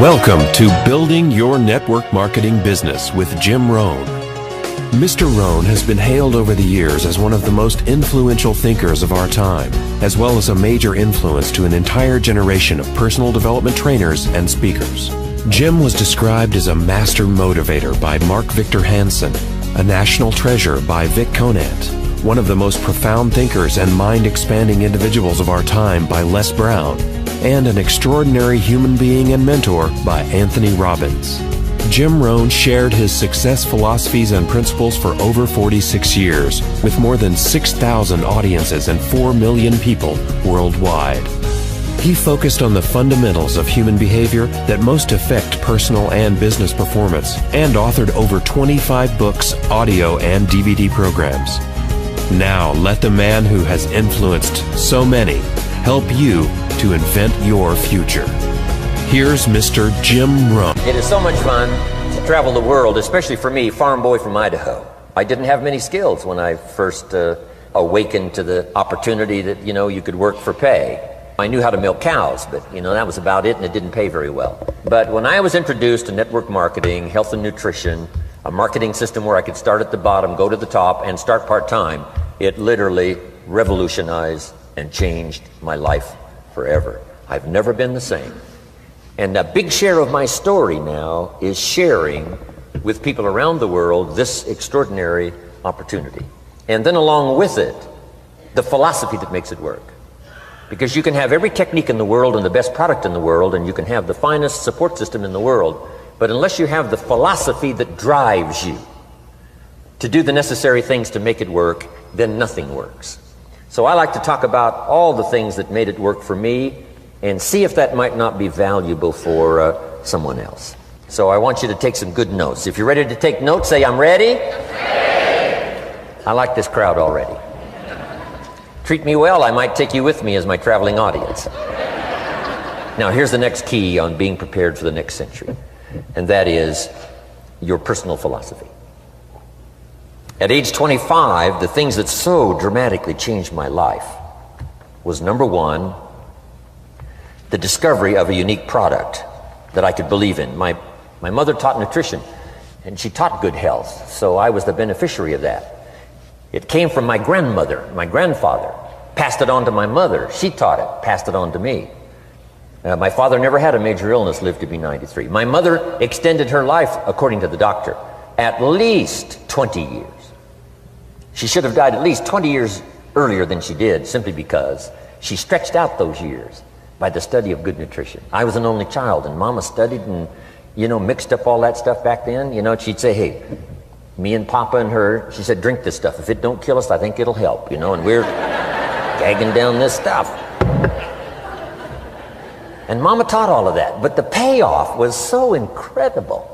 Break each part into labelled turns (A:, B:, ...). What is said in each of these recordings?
A: Welcome to Building Your Network Marketing Business with Jim Rohn. Mr. Rohn has been hailed over the years as one of the most influential thinkers of our time, as well as a major influence to an entire generation of personal development trainers and speakers. Jim was described as a master motivator by Mark Victor Hansen, a national treasure by Vic Conant, one of the most profound thinkers and mind-expanding individuals of our time by Les Brown, and an extraordinary human being and mentor by Anthony Robbins. Jim Rohn shared his success philosophies and principles for over 46 years, with more than 6,000 audiences and 4 million people worldwide. He focused on the fundamentals of human behavior that most affect personal and business performance, and authored over 25 books, audio, and DVD programs. Now, let the man who has influenced so many help you to invent your future. Here's Mr. Jim Rohn.
B: It is so much fun to travel the world, especially for me, farm boy from Idaho. I didn't have many skills when I first awakened to the opportunity that, you could work for pay. I knew how to milk cows, but, that was about it, and it didn't pay very well. But when I was introduced to network marketing, health and nutrition, a marketing system where I could start at the bottom, go to the top, and start part-time, it literally revolutionized and changed my life forever. I've never been the same. And a big share of my story now is sharing with people around the world this extraordinary opportunity. And then along with it, the philosophy that makes it work. Because you can have every technique in the world and the best product in the world, and you can have the finest support system in the world, but unless you have the philosophy that drives you to do the necessary things to make it work, then nothing works. So I like to talk about all the things that made it work for me and see if that might not be valuable for someone else. So I want you to take some good notes. If you're ready to take notes, say, I'm ready. I like this crowd already. Treat me well, I might take you with me as my traveling audience. Now here's the next key on being prepared for the next century, and that is your personal philosophy. At age 25, the things that so dramatically changed my life was, number one, the discovery of a unique product that I could believe in. My mother taught nutrition, and she taught good health, so I was the beneficiary of that. It came from my grandmother. My grandfather passed it on to my mother. She taught it, passed it on to me. My father never had a major illness, lived to be 93. My mother extended her life, according to the doctor, at least 20 years. She should have died at least 20 years earlier than she did, simply because she stretched out those years by the study of good nutrition. I was an only child, and Mama studied and, mixed up all that stuff back then. She'd say, hey, me and Papa and her, she said, drink this stuff. If it don't kill us, I think it'll help, and we're gagging down this stuff. And Mama taught all of that, but the payoff was so incredible.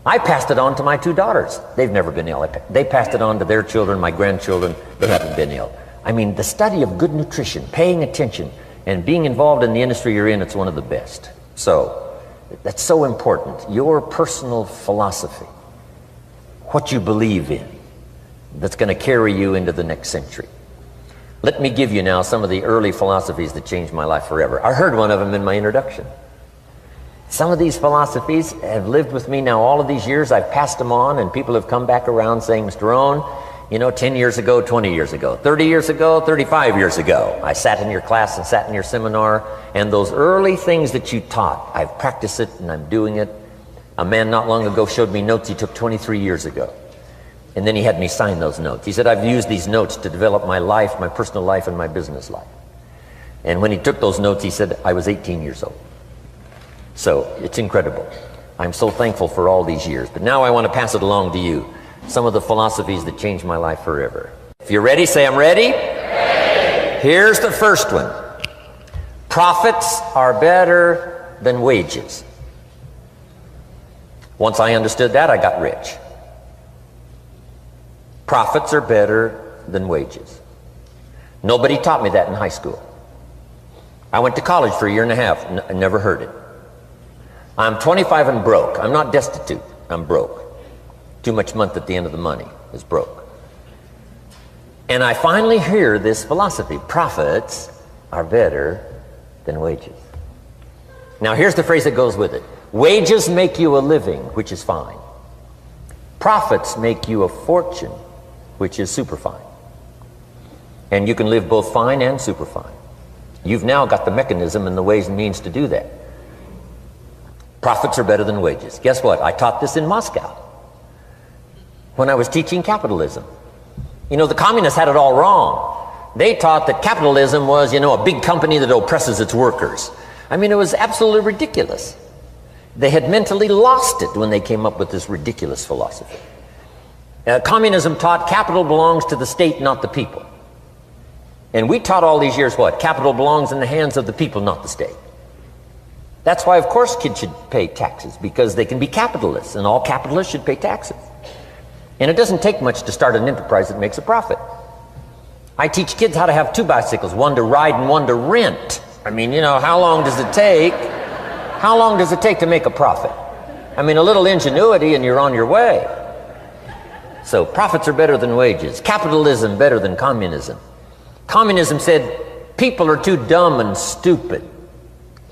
B: I passed it on to my 2 daughters. They've never been ill. They passed it on to their children, my grandchildren. They haven't been ill. I mean, the study of good nutrition, paying attention, and being involved in the industry you're in, it's one of the best. So, that's so important. Your personal philosophy, what you believe in, that's going to carry you into the next century. Let me give you now some of the early philosophies that changed my life forever. I heard one of them in my introduction. Some of these philosophies have lived with me now all of these years. I've passed them on, and people have come back around saying, Mr. Rohn, 10 years ago, 20 years ago, 30 years ago, 35 years ago, I sat in your class and sat in your seminar, and those early things that you taught, I've practiced it and I'm doing it. A man not long ago showed me notes he took 23 years ago, and then he had me sign those notes. He said, I've used these notes to develop my life, my personal life, and my business life. And when he took those notes, he said, I was 18 years old. So it's incredible. I'm so thankful for all these years. But now I want to pass it along to you. Some of the philosophies that changed my life forever. If you're ready, say I'm ready. Ready. Here's the first one. Profits are better than wages. Once I understood that, I got rich. Profits are better than wages. Nobody taught me that in high school. I went to college for a year and a half and never heard it. I'm 25 and broke. I'm not destitute. I'm broke. Too much month at the end of the money is broke. And I finally hear this philosophy. Profits are better than wages. Now here's the phrase that goes with it. Wages make you a living, which is fine. Profits make you a fortune, which is super fine. And you can live both fine and super fine. You've now got the mechanism and the ways and means to do that. Profits are better than wages. Guess what? I taught this in Moscow when I was teaching capitalism. You know, the communists had it all wrong. They taught that capitalism was, you know, a big company that oppresses its workers. I mean, it was absolutely ridiculous. They had mentally lost it when they came up with this ridiculous philosophy. Communism taught capital belongs to the state, not the people. And we taught all these years what? Capital belongs in the hands of the people, not the state. That's why, of course, kids should pay taxes, because they can be capitalists, and all capitalists should pay taxes. And it doesn't take much to start an enterprise that makes a profit. I teach kids how to have two bicycles, one to ride and one to rent. I mean, you know, how long does it take? How long does it take to make a profit? I mean, a little ingenuity and you're on your way. So profits are better than wages. Capitalism better than communism. Communism said people are too dumb and stupid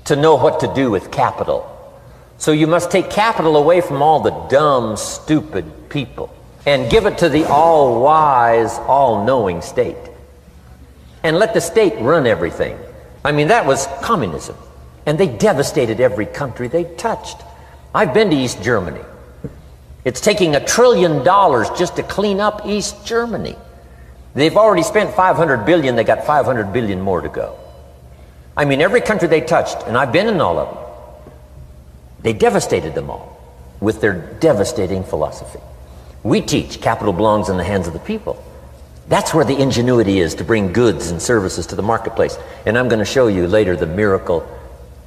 B: to know what to do with capital. So you must take capital away from all the dumb, stupid people and give it to the all-wise, all-knowing state. And let the state run everything. I mean, that was communism. And they devastated every country they touched. I've been to East Germany. It's taking $1 trillion just to clean up East Germany. They've already spent $500 billion. They got $500 billion more to go. I mean, every country they touched, and I've been in all of them, they devastated them all with their devastating philosophy. We teach capital belongs in the hands of the people. That's where the ingenuity is to bring goods and services to the marketplace. And I'm going to show you later the miracle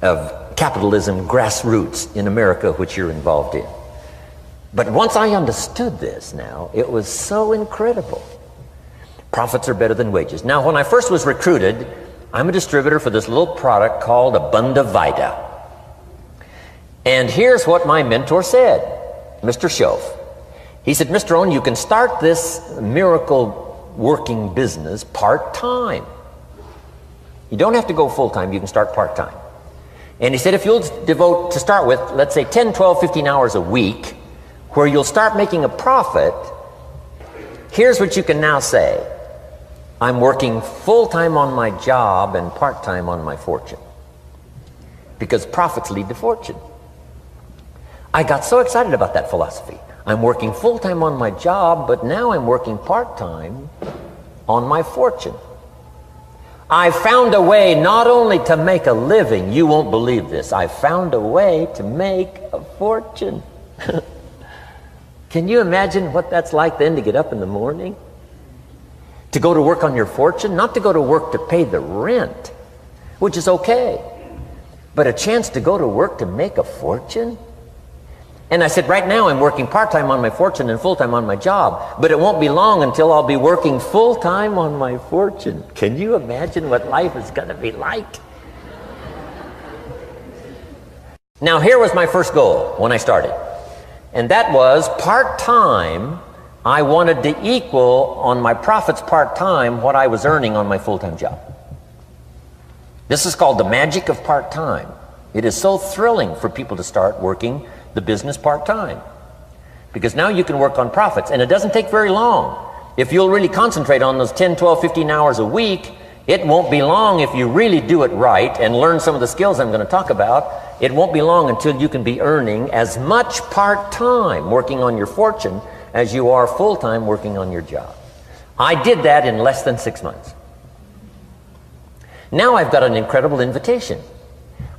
B: of capitalism grassroots in America, which you're involved in. But once I understood this now, it was so incredible. Profits are better than wages. Now, when I first was recruited, I'm a distributor for this little product called Abunda Vita. And here's what my mentor said, Mr. Schoaf. He said, Mr. Rohn, you can start this miracle working business part-time. You don't have to go full-time, you can start part-time. And he said, if you'll devote, to start with, let's say 10, 12, 15 hours a week, where you'll start making a profit, here's what you can now say. I'm working full-time on my job and part-time on my fortune. Because profits lead to fortune. I got so excited about that philosophy. I'm working full-time on my job, but now I'm working part-time on my fortune. I found a way not only to make a living, you won't believe this, I found a way to make a fortune. Can you imagine what that's like then to get up in the morning? To go to work on your fortune? Not to go to work to pay the rent, which is okay, but a chance to go to work to make a fortune? And I said, right now I'm working part-time on my fortune and full-time on my job, but it won't be long until I'll be working full-time on my fortune. Can you imagine what life is going to be like? Now, here was my first goal when I started, and that was part-time. I wanted to equal on my profits part-time what I was earning on my full-time job. This is called the magic of part-time. It is so thrilling for people to start working the business part-time, because now you can work on profits, and it doesn't take very long. If you'll really concentrate on those 10, 12, 15 hours a week, it won't be long if you really do it right and learn some of the skills I'm going to talk about. It won't be long until you can be earning as much part-time working on your fortune as you are full-time working on your job. I did that in less than 6 months. Now I've got an incredible invitation.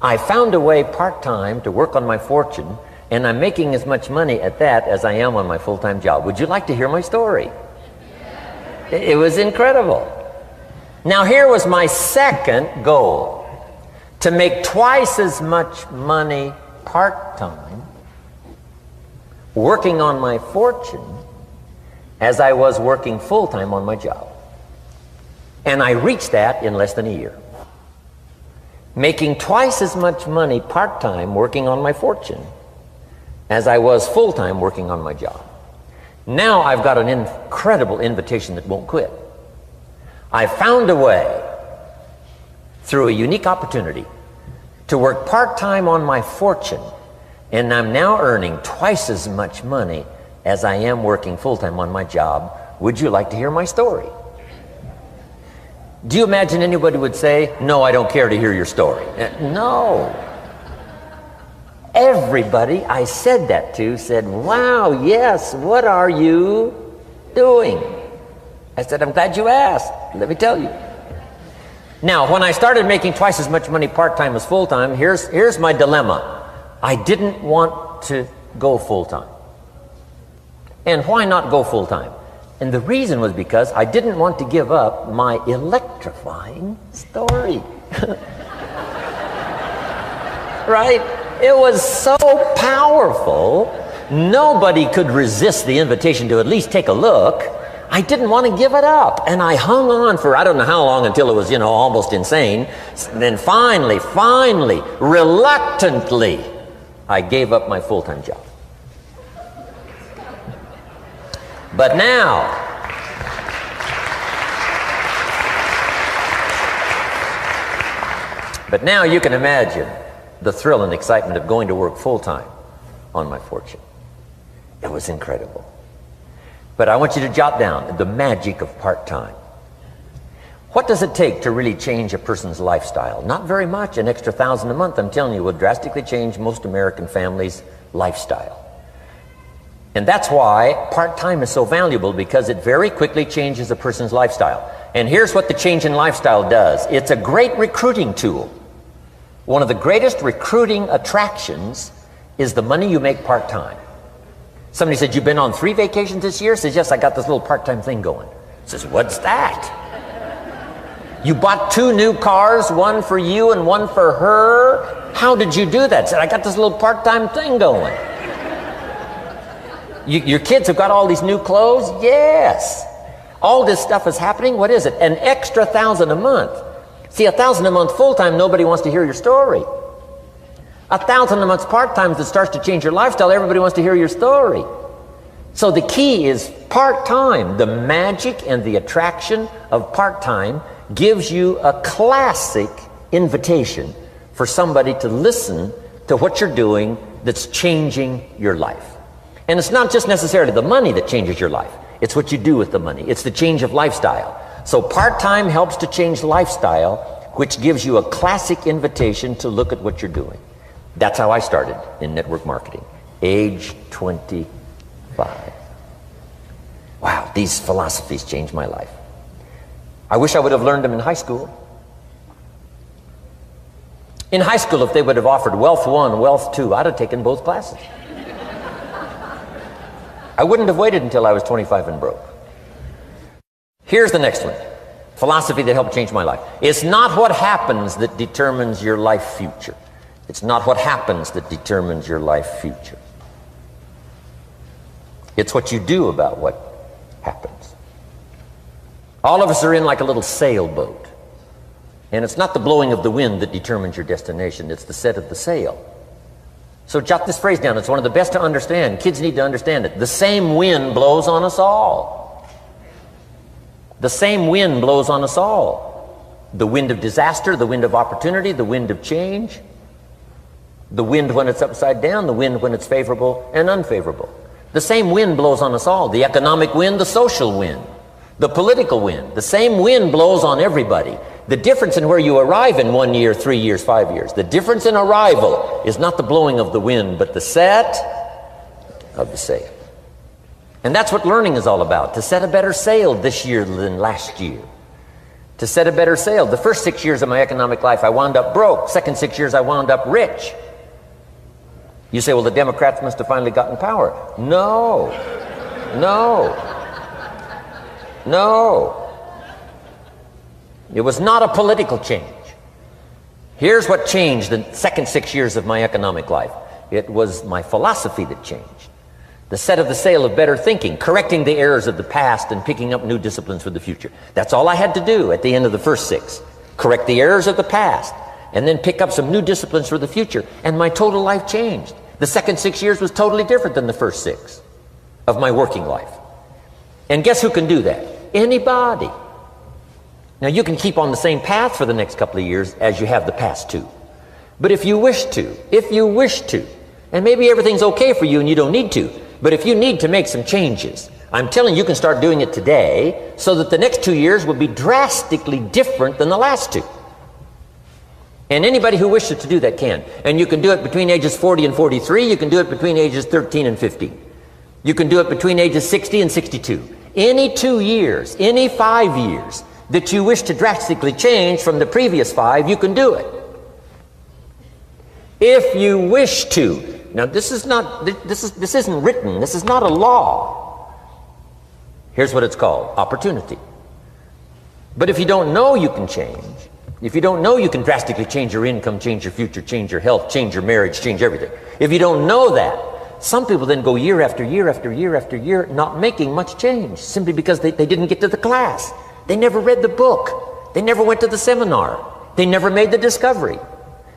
B: I found a way part-time to work on my fortune, and I'm making as much money at that as I am on my full-time job. Would you like to hear my story? It was incredible. Now, here was my second goal, to make twice as much money part-time working on my fortune as I was working full-time on my job. And I reached that in less than a year. Making twice as much money part-time working on my fortune as I was full-time working on my job. Now I've got an incredible invitation that won't quit. I found a way, through a unique opportunity, to work part-time on my fortune And I'm now earning twice as much money as I am working full-time on my job. Would you like to hear my story? Do you imagine anybody would say, no, I don't care to hear your story? No. Everybody I said that to said, wow, yes, what are you doing? I said, I'm glad you asked. Let me tell you. Now, when I started making twice as much money part-time as full-time, here's my dilemma. I didn't want to go full-time. And why not go full-time? And the reason was because I didn't want to give up my electrifying story. Right? It was so powerful, nobody could resist the invitation to at least take a look. I didn't want to give it up. And I hung on for I don't know how long until it was, almost insane. Then finally, reluctantly, I gave up my full-time job. But now, you can imagine the thrill and excitement of going to work full-time on my fortune. It was incredible. But I want you to jot down the magic of part-time. What does it take to really change a person's lifestyle? Not very much. An extra $1,000 a month, I'm telling you, would drastically change most American families' lifestyle. And that's why part-time is so valuable, because it very quickly changes a person's lifestyle. And here's what the change in lifestyle does. It's a great recruiting tool. One of the greatest recruiting attractions is the money you make part-time. Somebody said, you've been on 3 vacations this year? Says, yes, I got this little part-time thing going. Says, what's that? You bought 2 new cars, one for you and one for her? How did you do that? Said, I got this little part-time thing going. Your kids have got all these new clothes? Yes. All this stuff is happening. What is it? An extra $1,000 a month. See, $1,000 a month full-time, nobody wants to hear your story. $1,000 a month part-time that starts to change your lifestyle, everybody wants to hear your story. So the key is part-time. The magic and the attraction of part-time gives you a classic invitation for somebody to listen to what you're doing that's changing your life. And it's not just necessarily the money that changes your life. It's what you do with the money. It's the change of lifestyle. So part-time helps to change lifestyle, which gives you a classic invitation to look at what you're doing. That's how I started in network marketing, age 25. Wow, these philosophies changed my life. I wish I would have learned them in high school. In high school, if they would have offered Wealth 1, Wealth 2, I'd have taken both classes. I wouldn't have waited until I was 25 and broke. Here's the next one. Philosophy that helped change my life. It's not what happens that determines your life future. It's not what happens that determines your life future. It's what you do about what happens. All of us are in like a little sailboat. And it's not the blowing of the wind that determines your destination. It's the set of the sail. So jot this phrase down. It's one of the best to understand. Kids need to understand it. The same wind blows on us all. The same wind blows on us all. The wind of disaster, the wind of opportunity, the wind of change. The wind when it's upside down, the wind when it's favorable and unfavorable. The same wind blows on us all. The economic wind, the social wind, the political wind. The same wind blows on everybody. The difference in where you arrive in 1 year, 3 years, 5 years, the difference in arrival is not the blowing of the wind, but the set of the sail. And that's what learning is all about, to set a better sail this year than last year. To set a better sail. The first 6 years of my economic life, I wound up broke. Second 6 years, I wound up rich. You say, well, the Democrats must have finally gotten power. No. It was not a political change. Here's what changed the second 6 years of my economic life. It was my philosophy that changed. The set of the sail of better thinking, correcting the errors of the past and picking up new disciplines for the future. That's all I had to do at the end of the first 6. Correct the errors of the past and then pick up some new disciplines for the future. And my total life changed. The second 6 years was totally different than the first 6 of my working life. And guess who can do that? Anybody. Now you can keep on the same path for the next couple of years as you have the past 2. But if you wish to, And maybe everything's okay for you and you don't need to. But if you need to make some changes, I'm telling you, you can start doing it today so that the next 2 years will be drastically different than the last 2. And anybody who wishes to do that can. And you can do it between ages 40 and 43. You can do it between ages 13 and 15. You can do it between ages 60 and 62. Any 2 years, any 5 years that you wish to drastically change from the previous 5, you can do it. If you wish to. Now this isn't written. This is not a law. Here's what it's called: opportunity. But if you don't know you can change, if you don't know you can drastically change your income, change your future, change your health, change your marriage, change everything, if you don't know that, some people then go year after year after year after year not making much change simply because they didn't get to the class. They never read the book. They never went to the seminar. They never made the discovery.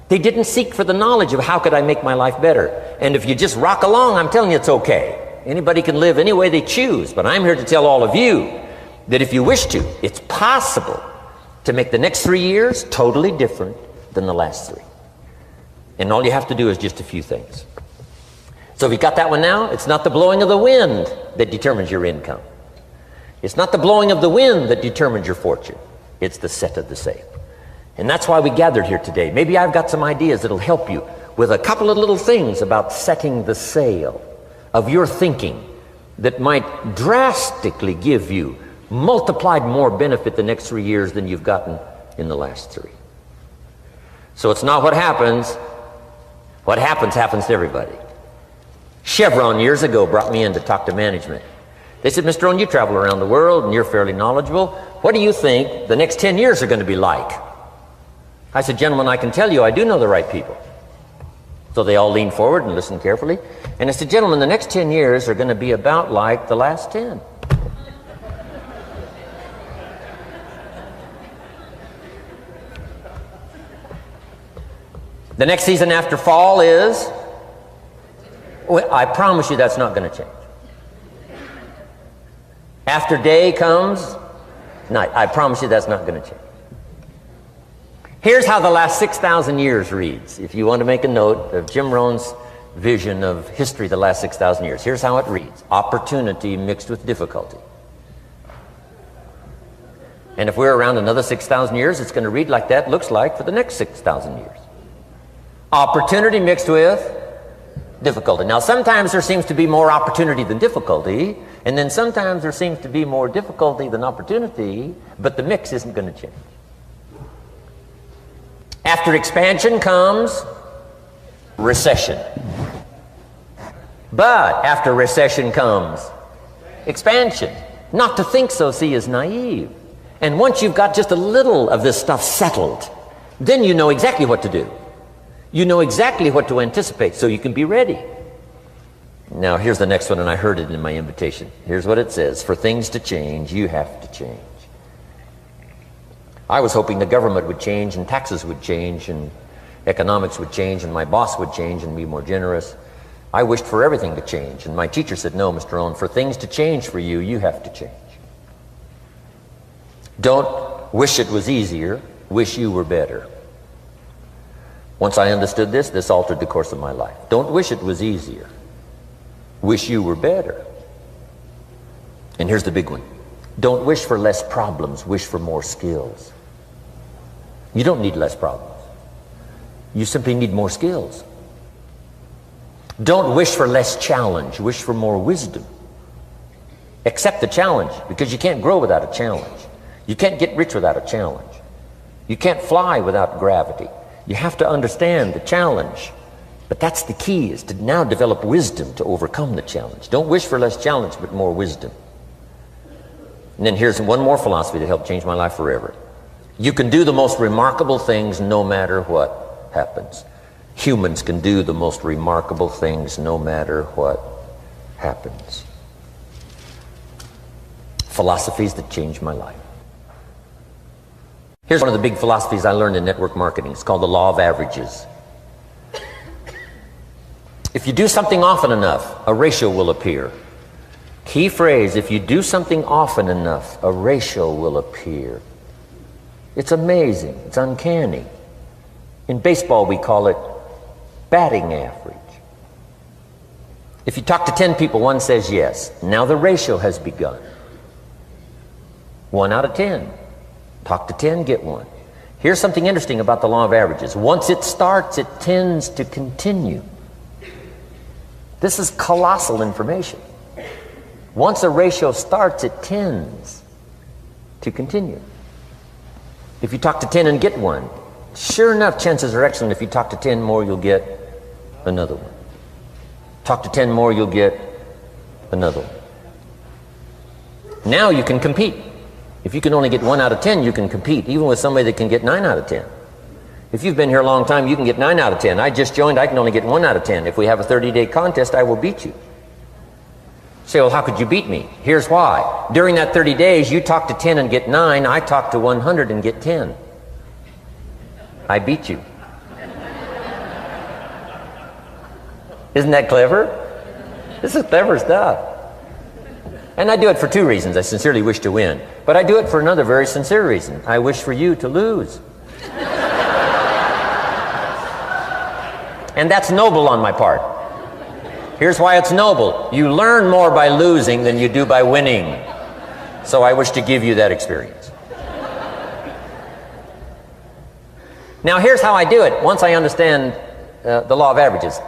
B: They didn't seek for the knowledge of how could I make my life better. And if you just rock along, I'm telling you it's okay. Anybody can live any way they choose, but I'm here to tell all of you that if you wish to, it's possible to make the next 3 years totally different than the last 3. And all you have to do is just a few things. So if you got that one now, it's not the blowing of the wind that determines your income. It's not the blowing of the wind that determines your fortune. It's the set of the sail. And that's why we gathered here today. Maybe I've got some ideas that'll help you with a couple of little things about setting the sail of your thinking that might drastically give you multiplied more benefit the next 3 years than you've gotten in the last 3. So it's not what happens. What happens happens to everybody. Chevron years ago brought me in to talk to management. They said, Mr. Rohn, you travel around the world and you're fairly knowledgeable. What do you think the next 10 years are going to be like? I said, gentlemen, I can tell you I do know the right people. So they all leaned forward and listened carefully. And I said, gentlemen, the next 10 years are going to be about like the last 10. The next season after fall is, well, I promise you that's not going to change. After day comes night. I promise you that's not going to change. Here's how the last 6,000 years reads. If you want to make a note of Jim Rohn's vision of history the last 6,000 years, here's how it reads: opportunity mixed with difficulty. And if we're around another 6,000 years, it's going to read like that looks like for the next 6,000 years. Opportunity mixed with difficulty. Now, sometimes there seems to be more opportunity than difficulty, and then sometimes there seems to be more difficulty than opportunity, but the mix isn't going to change. After expansion comes recession. But after recession comes expansion. Not to think so, see, is naive. And once you've got just a little of this stuff settled, then you know exactly what to do. You know exactly what to anticipate, so you can be ready. Now, here's the next one, and I heard it in my invitation. Here's what it says: for things to change, you have to change. I was hoping the government would change, and taxes would change, and economics would change, and my boss would change and be more generous. I wished for everything to change, and my teacher said, no, Mr. Rohn, for things to change for you, you have to change. Don't wish it was easier, wish you were better. Once I understood this, this altered the course of my life. Don't wish it was easier, wish you were better. And here's the big one: don't wish for less problems, wish for more skills. You don't need less problems. You simply need more skills. Don't wish for less challenge, wish for more wisdom. Accept the challenge, because you can't grow without a challenge. You can't get rich without a challenge. You can't fly without gravity. You have to understand the challenge. But that's the key, is to now develop wisdom to overcome the challenge. Don't wish for less challenge, but more wisdom. And then here's one more philosophy that helped change my life forever. You can do the most remarkable things no matter what happens. Humans can do the most remarkable things no matter what happens. Philosophies that changed my life. Here's one of the big philosophies I learned in network marketing. It's called the law of averages. If you do something often enough, a ratio will appear. Key phrase: if you do something often enough, a ratio will appear. It's amazing. It's uncanny. In baseball, we call it batting average. If you talk to 10 people, one says yes. Now the ratio has begun. 1 out of 10. Talk to 10, get 1. Here's something interesting about the law of averages. Once it starts, it tends to continue. This is colossal information. Once a ratio starts, it tends to continue. If you talk to 10 and get 1, sure enough, chances are excellent if you talk to 10 more, you'll get another one. Talk to 10 more, you'll get another one. Now you can compete. If you can only get 1 out of 10, you can compete, even with somebody that can get 9 out of 10. If you've been here a long time, you can get 9 out of 10. I just joined, I can only get 1 out of 10. If we have a 30-day contest, I will beat you. Say, well, how could you beat me? Here's why. During that 30 days, you talk to 10 and get 9. I talk to 100 and get 10. I beat you. Isn't that clever? This is clever stuff. And I do it for 2 reasons. I sincerely wish to win. But I do it for another very sincere reason. I wish for you to lose. And that's noble on my part. Here's why it's noble. You learn more by losing than you do by winning. So I wish to give you that experience. Now here's how I do it once I understand the law of averages.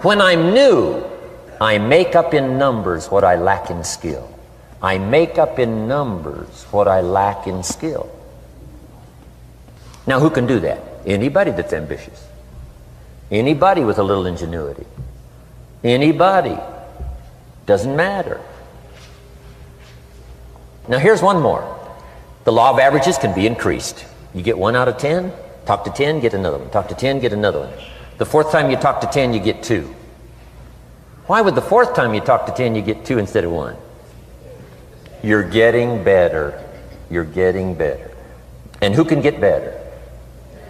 B: When I'm new, I make up in numbers what I lack in skill. I make up in numbers what I lack in skill. Now who can do that? Anybody that's ambitious. Anybody with a little ingenuity. Anybody. Doesn't matter. Now here's one more. The law of averages can be increased. You get 1 out of 10, talk to 10, get another one. Talk to 10, get another one. The 4th time you talk to 10, you get 2. Why would the 4th time you talk to 10, you get 2 instead of 1? You're getting better. You're getting better. And who can get better?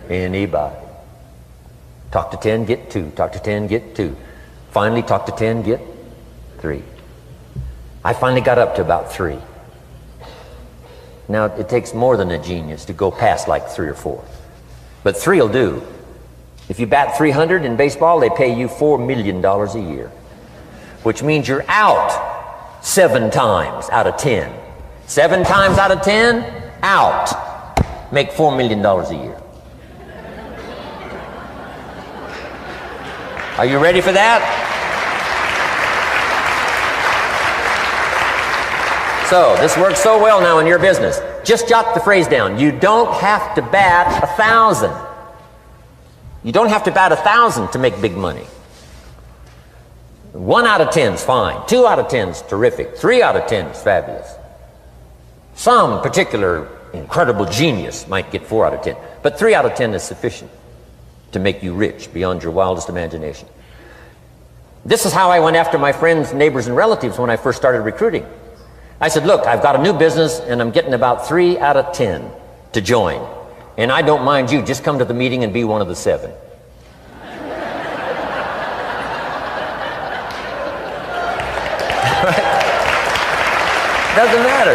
B: Anybody. Talk to 10, get 2. Talk to 10, get 2. Finally, talk to 10, get 3. I finally got up to about 3. Now, it takes more than a genius to go past like 3 or 4. But 3 will do. If you bat 300 in baseball, they pay you $4 million a year, which means you're out 7 times out of 10. 7 times out of 10, out. Make $4 million a year. Are you ready for that? So, this works so well now in your business. Just jot the phrase down. You don't have to bat 1,000. You don't have to bat 1,000 to make big money. 1 out of 10 is fine. 2 out of 10 is terrific. 3 out of 10 is fabulous. Some particular incredible genius might get 4 out of 10. But 3 out of 10 is sufficient to make you rich beyond your wildest imagination. This is how I went after my friends, neighbors, and relatives when I first started recruiting. I said, look, I've got a new business and I'm getting about 3 out of 10 to join. And I don't mind you, just come to the meeting and be one of the 7. Doesn't matter.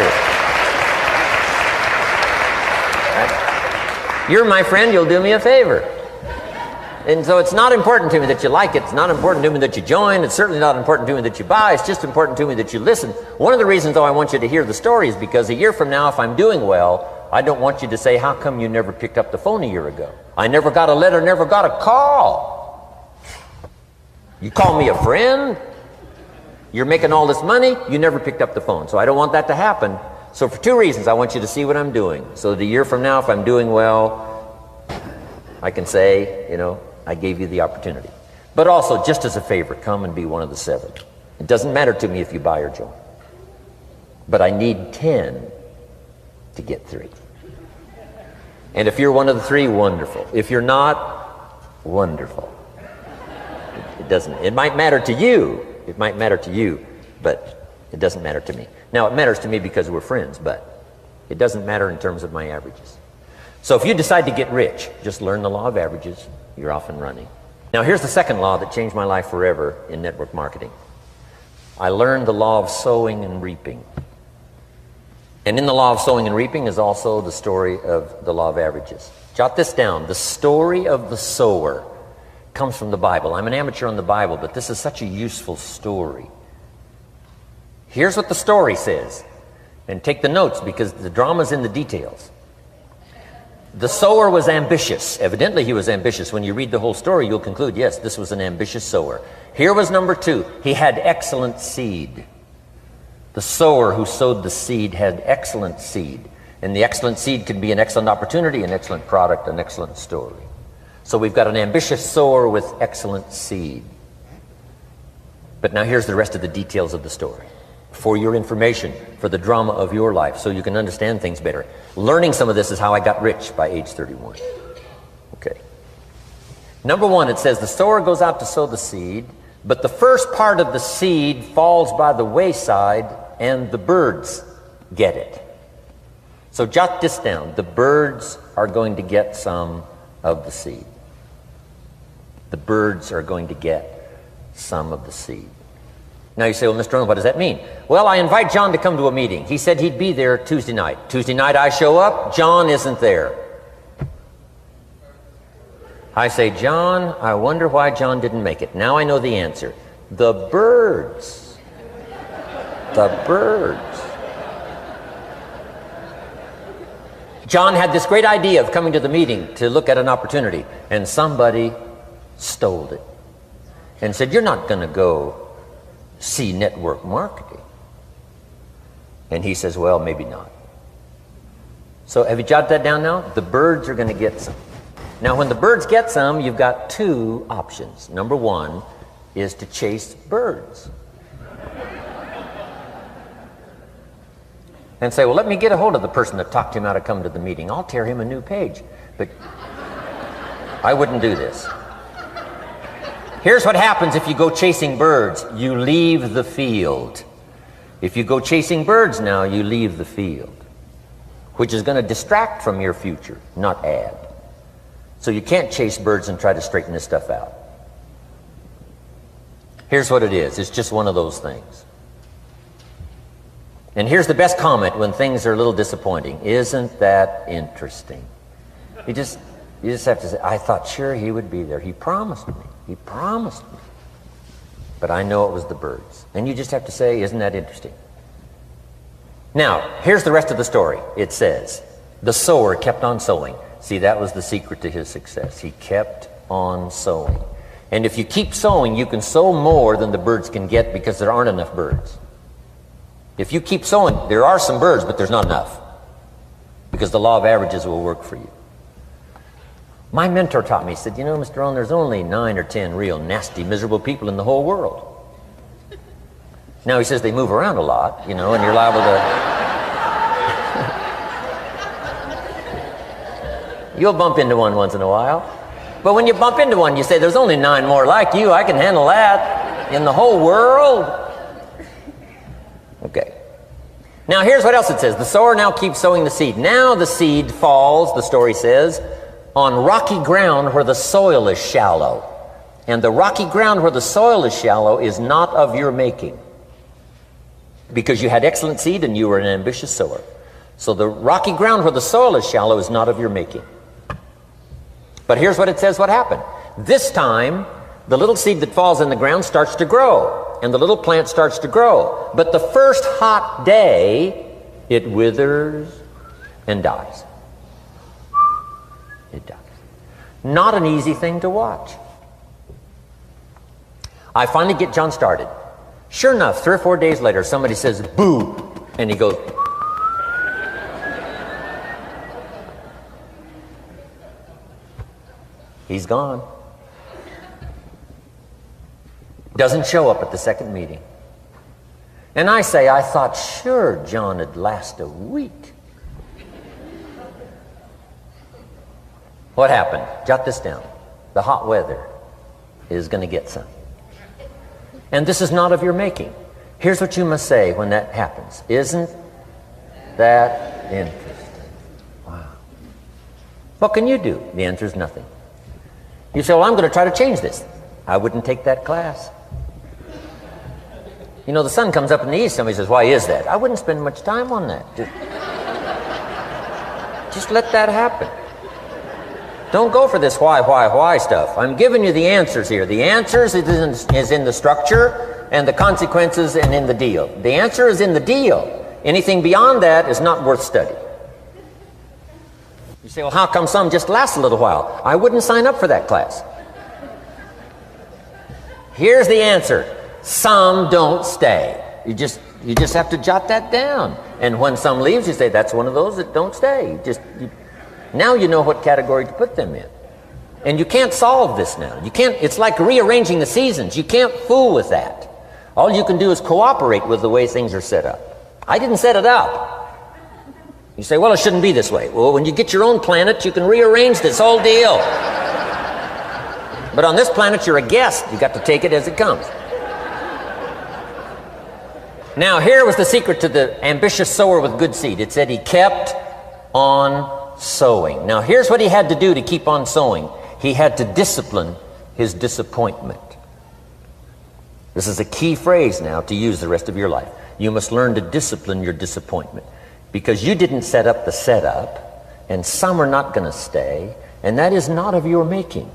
B: Right? You're my friend, you'll do me a favor. And so it's not important to me that you like it. It's not important to me that you join. It's certainly not important to me that you buy. It's just important to me that you listen. One of the reasons, though, I want you to hear the story is because a year from now, if I'm doing well, I don't want you to say, how come you never picked up the phone a year ago? I never got a letter, never got a call. You call me a friend? You're making all this money? You never picked up the phone. So I don't want that to happen. So for 2 reasons, I want you to see what I'm doing. So that a year from now, if I'm doing well, I can say, you know, I gave you the opportunity. But also, just as a favor, come and be one of the 7. It doesn't matter to me if you buy or join. But I need 10 to get 3. And if you're one of the 3, wonderful. If you're not, wonderful. It doesn't. It might matter to you. It might matter to you, but it doesn't matter to me. Now, it matters to me because we're friends, but it doesn't matter in terms of my averages. So if you decide to get rich, just learn the law of averages. You're off and running. Now here's the second law that changed my life forever in network marketing. I learned the law of sowing and reaping. And in the law of sowing and reaping is also the story of the law of averages. Jot this down. The story of the sower comes from the Bible. I'm an amateur on the Bible, but this is such a useful story. Here's what the story says. And take the notes, because the drama's in the details. The sower was ambitious. Evidently he was ambitious. When you read the whole story, you'll conclude, yes, this was an ambitious sower. Here was number 2. He had excellent seed. The sower who sowed the seed had excellent seed. And the excellent seed could be an excellent opportunity, an excellent product, an excellent story. So we've got an ambitious sower with excellent seed. But now here's the rest of the details of the story. For your information, for the drama of your life, so you can understand things better. Learning some of this is how I got rich by age 31. Okay. Number 1, it says the sower goes out to sow the seed, but the first part of the seed falls by the wayside and the birds get it. So jot this down. The birds are going to get some of the seed. The birds are going to get some of the seed. Now you say, well, Mr. Rohn, what does that mean? Well, I invite John to come to a meeting. He said he'd be there Tuesday night. Tuesday night I show up, John isn't there. I say, John, I wonder why John didn't make it. Now I know the answer. The birds. The birds. John had this great idea of coming to the meeting to look at an opportunity, and somebody stole it and said, you're not going to go see network marketing. And he says, well, maybe not. So have you jotted that down now? The birds are going to get some. Now when the birds get some, you've got 2 options. Number 1 is to chase birds. And say, well, let me get a hold of the person that talked him out of coming to the meeting. I'll tear him a new page. But I wouldn't do this. Here's what happens if you go chasing birds. You leave the field. If you go chasing birds now, you leave the field, which is going to distract from your future, not add. So you can't chase birds and try to straighten this stuff out. Here's what it is. It's just one of those things. And here's the best comment when things are a little disappointing. Isn't that interesting? You just have to say, I thought sure he would be there. He promised me. He promised me. But I know it was the birds. And you just have to say, isn't that interesting? Now, here's the rest of the story. It says, the sower kept on sowing. See, that was the secret to his success. He kept on sowing. And if you keep sowing, you can sow more than the birds can get because there aren't enough birds. If you keep sowing, there are some birds, but there's not enough. Because the law of averages will work for you. My mentor taught me, he said, you know, Mr. Rohn, there's only 9 or 10 real nasty, miserable people in the whole world. Now he says they move around a lot, you know, and you're liable to... You'll bump into one once in a while. But when you bump into one, you say, there's only 9 more like you. I can handle that in the whole world. Okay. Now here's what else it says. The sower now keeps sowing the seed. Now the seed falls, the story says, on rocky ground where the soil is shallow. And the rocky ground where the soil is shallow is not of your making. Because you had excellent seed and you were an ambitious sower. So the rocky ground where the soil is shallow is not of your making. But here's what it says what happened. This time, the little seed that falls in the ground starts to grow. And the little plant starts to grow. But the first hot day, it withers and dies. It dies. Not an easy thing to watch. I finally get John started. Sure enough, 3 or 4 days later, somebody says, boo! And he goes... He's gone. Doesn't show up at the second meeting. And I say, I thought sure John would last a week. What happened? Jot this down. The hot weather is going to get some. And this is not of your making. Here's what you must say when that happens. Isn't that interesting? Wow. What can you do? The answer is nothing. You say, well, I'm going to try to change this. I wouldn't take that class. You know, the sun comes up in the east. Somebody says, why is that? I wouldn't spend much time on that. Just let that happen. Don't go for this why stuff. I'm giving you the answers here. The answers is in the structure, and the consequences and in the deal. The answer is in the deal. Anything beyond that is not worth study. You say, well, how come some just last a little while? I wouldn't sign up for that class. Here's the answer. Some don't stay. You just have to jot that down. And when some leaves, you say, that's one of those that don't stay. Now you know what category to put them in. And you can't solve this now. You can't. It's like rearranging the seasons. You can't fool with that. All you can do is cooperate with the way things are set up. I didn't set it up. You say, well, it shouldn't be this way. Well, when you get your own planet, you can rearrange this whole deal. But on this planet, you're a guest. You got to take it as it comes. Now, here was the secret to the ambitious sower with good seed. It said he kept on sowing. Now, here's what he had to do to keep on sowing. He had to discipline his disappointment. This is a key phrase now to use the rest of your life. You must learn to discipline your disappointment, because you didn't set up the setup, and some are not going to stay, and that is not of your making.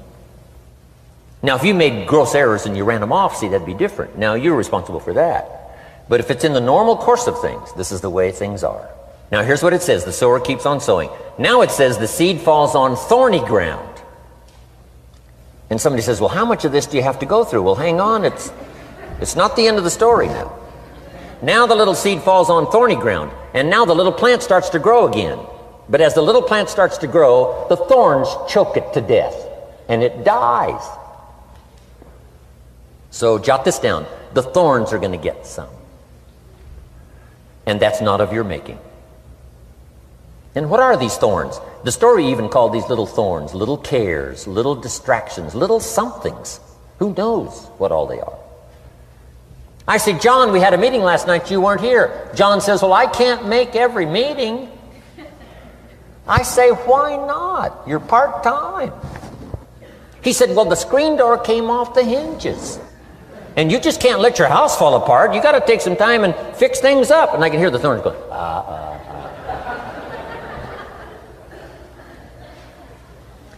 B: Now, if you made gross errors and you ran them off, see, that'd be different. Now, you're responsible for that. But if it's in the normal course of things, this is the way things are. Now, here's what it says. The sower keeps on sowing. Now it says the seed falls on thorny ground. And somebody says, well, how much of this do you have to go through? Well, hang on. It's not the end of the story now. Now the little seed falls on thorny ground. And now the little plant starts to grow again. But as the little plant starts to grow, the thorns choke it to death. And it dies. So jot this down. The thorns are going to get some. And that's not of your making. And what are these thorns? The story even called these little thorns, little cares, little distractions, little somethings. Who knows what all they are? I say, John, we had a meeting last night, you weren't here. John says, well, I can't make every meeting. I say, why not? You're part-time. He said, well, the screen door came off the hinges. And you just can't let your house fall apart. You got to take some time and fix things up. And I can hear the thorns going,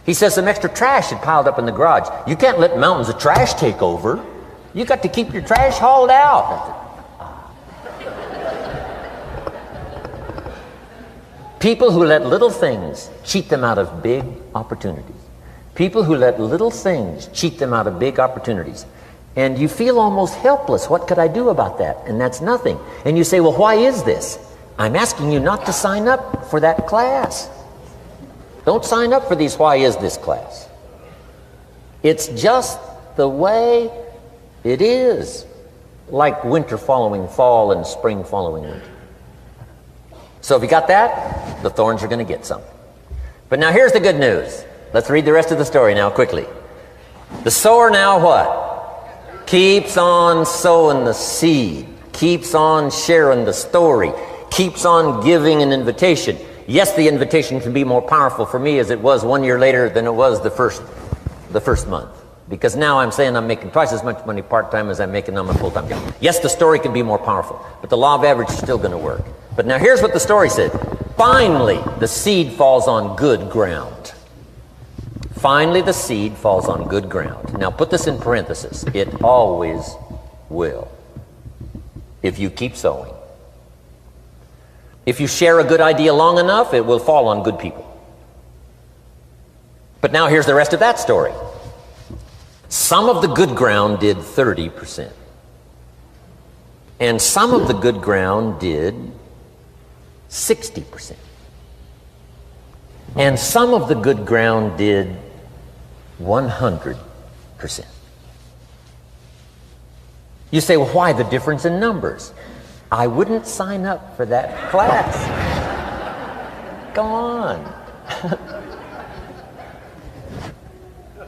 B: He says some extra trash had piled up in the garage. You can't let mountains of trash take over. You got to keep your trash hauled out. People who let little things cheat them out of big opportunities. People who let little things cheat them out of big opportunities. And you feel almost helpless. What could I do about that? And that's nothing. And you say, well, why is this? I'm asking you not to sign up for that class. Don't sign up for these why is this class. It's just the way it is. Like winter following fall and spring following winter. So if you got that, the thorns are going to get some. But now here's the good news. Let's read the rest of the story now quickly. The sower now what? Keeps on sowing the seed, keeps on sharing the story, keeps on giving an invitation. Yes, the invitation can be more powerful for me as it was 1 year later than it was the first month. Because now I'm saying I'm making twice as much money part-time as I'm making on my full-time job. Yes, the story can be more powerful, but the law of average is still going to work. But now here's what the story said. Finally, the seed falls on good ground. Finally, the seed falls on good ground. Now, put this in parentheses. It always will, if you keep sowing. If you share a good idea long enough, it will fall on good people. But now here's the rest of that story. Some of the good ground did 30%. And some of the good ground did 60%. And some of the good ground did 100%. You say, well, why the difference in numbers? I wouldn't sign up for that class. Go on.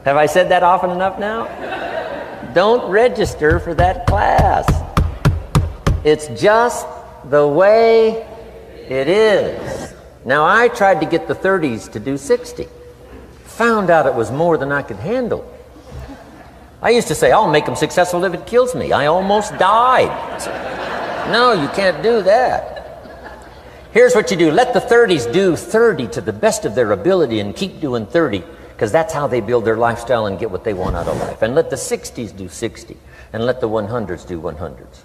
B: Have I said that often enough now? Don't register for that class. It's just the way it is. Now, I tried to get the 30s to do 60. Found out it was more than I could handle. I used to say, I'll make them successful if it kills me. I almost died. No, you can't do that. Here's what you do. Let the 30s do 30 to the best of their ability and keep doing 30. because that's how they build their lifestyle and get what they want out of life. And let the 60s do 60, and let the 100s do 100s.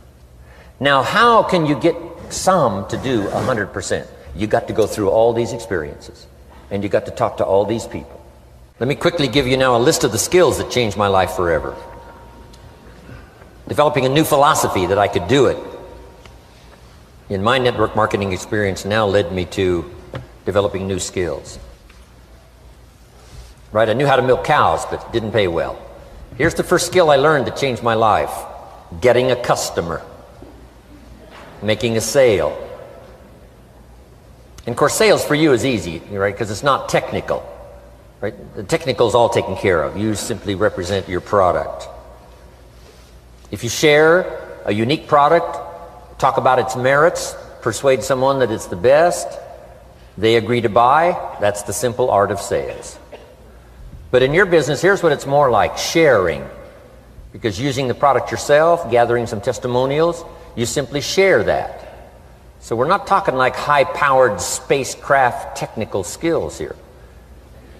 B: Now, how can you get some to do 100%? You got to go through all these experiences, and you got to talk to all these people. Let me quickly give you now a list of the skills that changed my life forever. Developing a new philosophy that I could do it in my network marketing experience now led me to developing new skills. Right, I knew how to milk cows, but it didn't pay well. Here's the first skill I learned that changed my life: getting a customer, making a sale. And of course, sales for you is easy, right? Because it's not technical, right? The technical is all taken care of. You simply represent your product. If you share a unique product, talk about its merits, persuade someone that it's the best, they agree to buy, that's the simple art of sales. But in your business, here's what it's more like: sharing. Because using the product yourself, gathering some testimonials, you simply share that. So we're not talking like high-powered spacecraft technical skills here.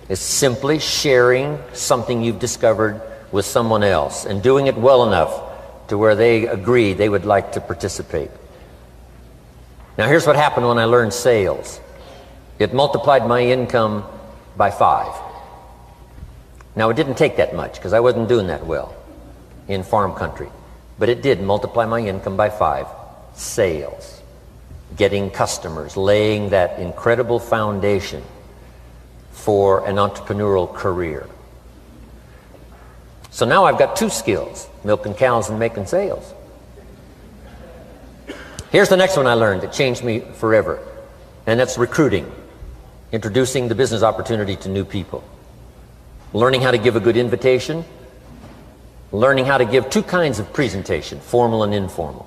B: It's simply sharing something you've discovered with someone else and doing it well enough to where they agree they would like to participate. Now here's what happened when I learned sales. It multiplied my income by 5. Now it didn't take that much because I wasn't doing that well in farm country, but it did multiply my income by 5. Sales, getting customers, laying that incredible foundation for an entrepreneurial career. So now I've got 2 skills: milking cows and making sales. Here's the next one I learned that changed me forever, and that's recruiting, introducing the business opportunity to new people, learning how to give a good invitation, learning how to give 2 kinds of presentation, formal and informal.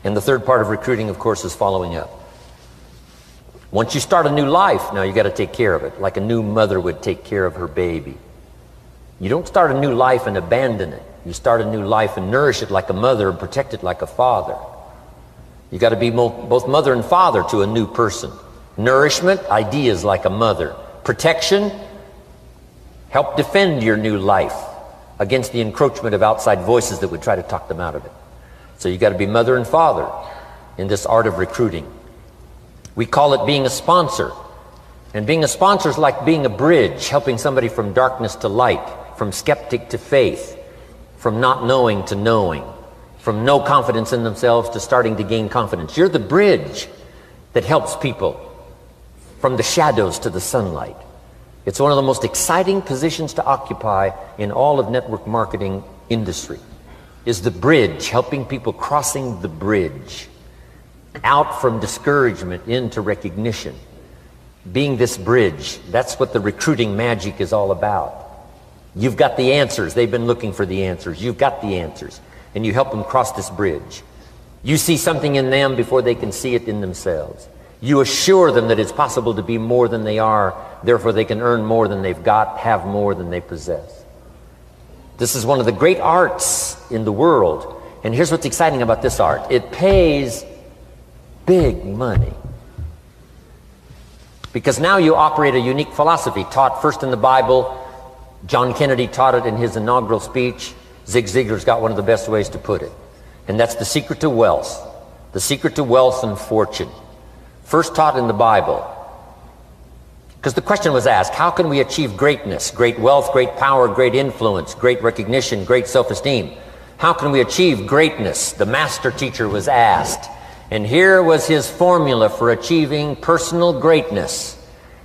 B: And the third part of recruiting, of course, is following up. Once you start a new life, now you got to take care of it, like a new mother would take care of her baby. You don't start a new life and abandon it. You start a new life and nourish it like a mother and protect it like a father. You got to be both mother and father to a new person. Nourishment, ideas like a mother. Protection, help defend your new life against the encroachment of outside voices that would try to talk them out of it. So you got to be mother and father in this art of recruiting. We call it being a sponsor. And being a sponsor is like being a bridge, helping somebody from darkness to light, from skeptic to faith, from not knowing to knowing, from no confidence in themselves to starting to gain confidence. You're the bridge that helps people from the shadows to the sunlight. It's one of the most exciting positions to occupy in all of network marketing industry, is the bridge, helping people crossing the bridge out from discouragement into recognition. Being this bridge, that's what the recruiting magic is all about. You've got the answers. They've been looking for the answers. You've got the answers, and you help them cross this bridge. You see something in them before they can see it in themselves. You assure them that it's possible to be more than they are, therefore they can earn more than they've got, have more than they possess. This is one of the great arts in the world, and here's what's exciting about this art. It pays big money. Because now you operate a unique philosophy taught first in the Bible. John Kennedy taught it in his inaugural speech. Zig Ziglar's got one of the best ways to put it. And that's the secret to wealth. The secret to wealth and fortune. First taught in the Bible. Because the question was asked, how can we achieve greatness, great wealth, great power, great influence, great recognition, great self-esteem? How can we achieve greatness? The master teacher was asked. And here was his formula for achieving personal greatness.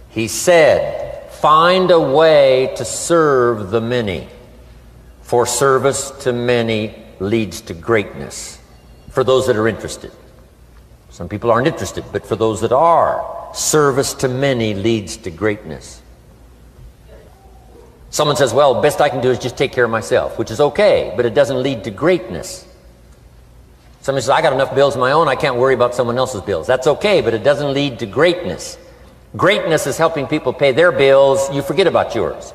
B: He said, find a way to serve the many, for service to many leads to greatness. For those that are interested. Some people aren't interested, but for those that are, service to many leads to greatness. Someone says, well, best I can do is just take care of myself, which is okay, but it doesn't lead to greatness. Somebody says, I got enough bills of my own, I can't worry about someone else's bills. That's okay, but it doesn't lead to greatness. Greatness is helping people pay their bills, you forget about yours.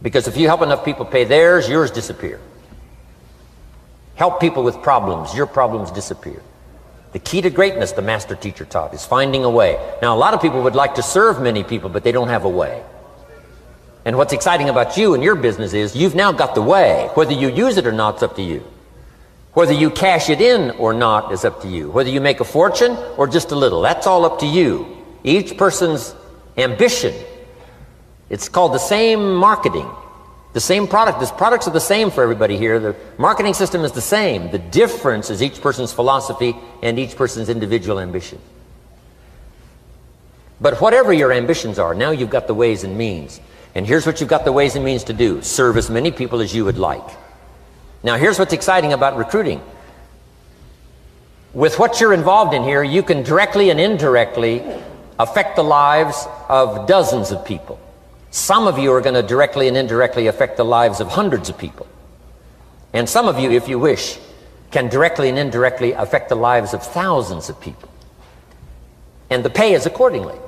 B: Because if you help enough people pay theirs, yours disappear. Help people with problems, your problems disappear. The key to greatness, the master teacher taught, is finding a way. Now, a lot of people would like to serve many people, but they don't have a way. And what's exciting about you and your business is you've now got the way. Whether you use it or not is up to you. Whether you cash it in or not is up to you. Whether you make a fortune or just a little, that's all up to you. Each person's ambition, it's called the same marketing, the same product. These products are the same for everybody here. The marketing system is the same. The difference is each person's philosophy and each person's individual ambition. But whatever your ambitions are, now you've got the ways and means. And here's what you've got the ways and means to do. Serve as many people as you would like. Now, here's what's exciting about recruiting. With what you're involved in here, you can directly and indirectly affect the lives of dozens of people. Some of you are going to directly and indirectly affect the lives of hundreds of people. And some of you, if you wish, can directly and indirectly affect the lives of thousands of people. And the pay is accordingly.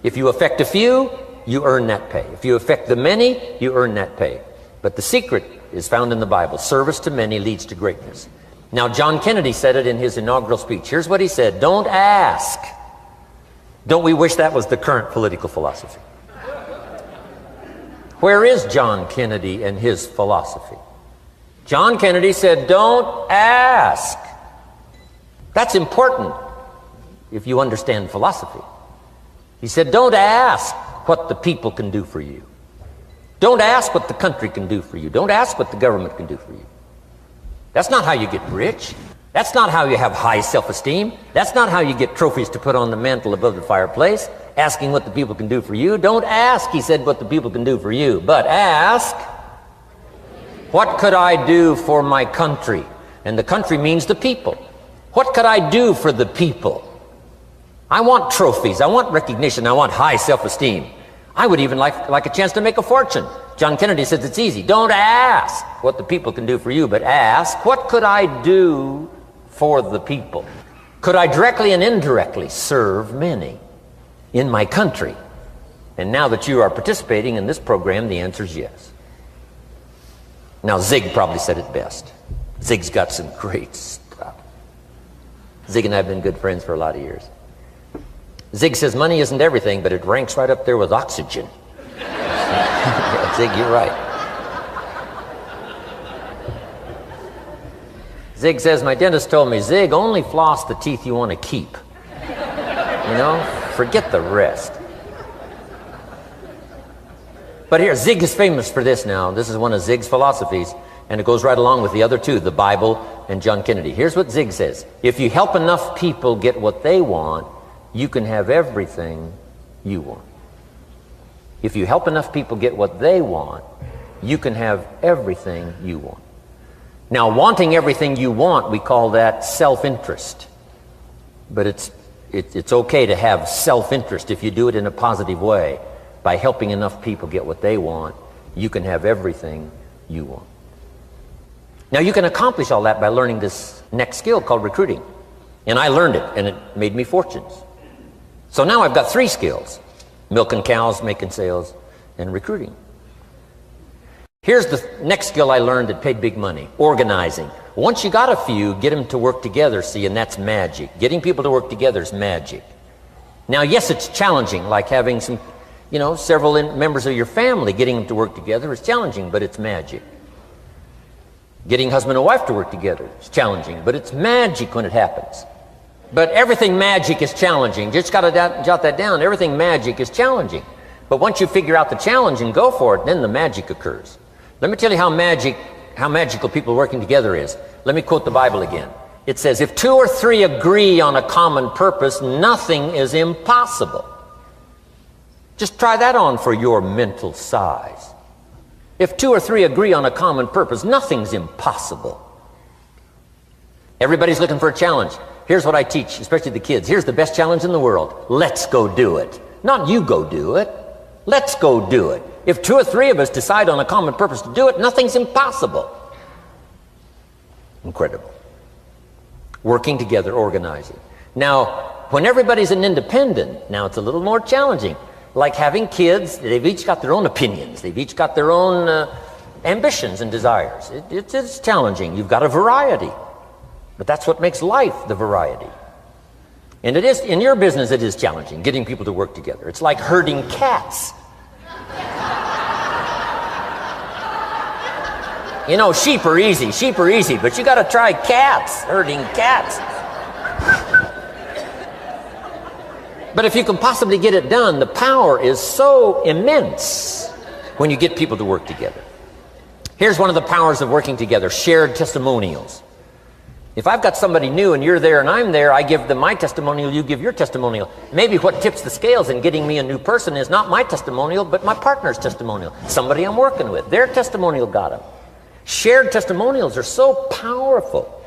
B: If you affect a few, you earn that pay. If you affect the many, you earn that pay. But the secret is found in the Bible. Service to many leads to greatness. Now, John Kennedy said it in his inaugural speech. Here's what he said: don't ask. Don't we wish that was the current political philosophy? Where is John Kennedy and his philosophy? John Kennedy said, don't ask. That's important if you understand philosophy. He said, don't ask what the people can do for you. Don't ask what the country can do for you. Don't ask what the government can do for you. That's not how you get rich. That's not how you have high self-esteem. That's not how you get trophies to put on the mantle above the fireplace, asking what the people can do for you. Don't ask, he said, what the people can do for you, but ask, what could I do for my country? And the country means the people. What could I do for the people? I want trophies. I want recognition. I want high self-esteem. I would even like a chance to make a fortune. John Kennedy says it's easy. Don't ask what the people can do for you, but ask, what could I do for the people? Could I directly and indirectly serve many in my country? And now that you are participating in this program, the answer is yes. Now, Zig probably said it best. Zig's got some great stuff. Zig and I have been good friends for a lot of years. Zig says money isn't everything, but it ranks right up there with oxygen. Zig, you're right. Zig says, my dentist told me, Zig, only floss the teeth you want to keep. You know, forget the rest. But here, Zig is famous for this now. This is one of Zig's philosophies, and it goes right along with the other two, the Bible and John Kennedy. Here's what Zig says: if you help enough people get what they want, you can have everything you want. If you help enough people get what they want, you can have everything you want. Now, wanting everything you want, we call that self-interest. But it's okay to have self-interest if you do it in a positive way. By helping enough people get what they want, you can have everything you want. Now, you can accomplish all that by learning this next skill called recruiting. And I learned it, and it made me fortunes. So now I've got 3 skills: milking cows, making sales, and recruiting. Here's the next skill I learned that paid big money: organizing. Once you got a few, get them to work together, see, and that's magic. Getting people to work together is magic. Now, yes, it's challenging, like having several members of your family. Getting them to work together is challenging, but it's magic. Getting husband and wife to work together is challenging, but it's magic when it happens. But everything magic is challenging. Just got to jot that down. Everything magic is challenging. But once you figure out the challenge and go for it, then the magic occurs. Let me tell you how magical people working together is. Let me quote the Bible again. It says, if 2 or 3 agree on a common purpose, nothing is impossible. Just try that on for your mental size. If 2 or 3 agree on a common purpose, nothing's impossible. Everybody's looking for a challenge. Here's what I teach, especially the kids. Here's the best challenge in the world. Let's go do it. Not you go do it. Let's go do it. If 2 or 3 of us decide on a common purpose to do it, nothing's impossible. Incredible. Working together, organizing. Now, when everybody's an independent, now it's a little more challenging. Like having kids, they've each got their own opinions. They've each got their own ambitions and desires. It's challenging. You've got a variety. But that's what makes life the variety. And it is, in your business, it is challenging, getting people to work together. It's like herding cats. You know, sheep are easy, but you got to try cats, herding cats. But if you can possibly get it done, the power is so immense when you get people to work together. Here's one of the powers of working together: shared testimonials. If I've got somebody new and you're there and I'm there, I give them my testimonial, you give your testimonial. Maybe what tips the scales in getting me a new person is not my testimonial, but my partner's testimonial. Somebody I'm working with, their testimonial got them. Shared testimonials are so powerful.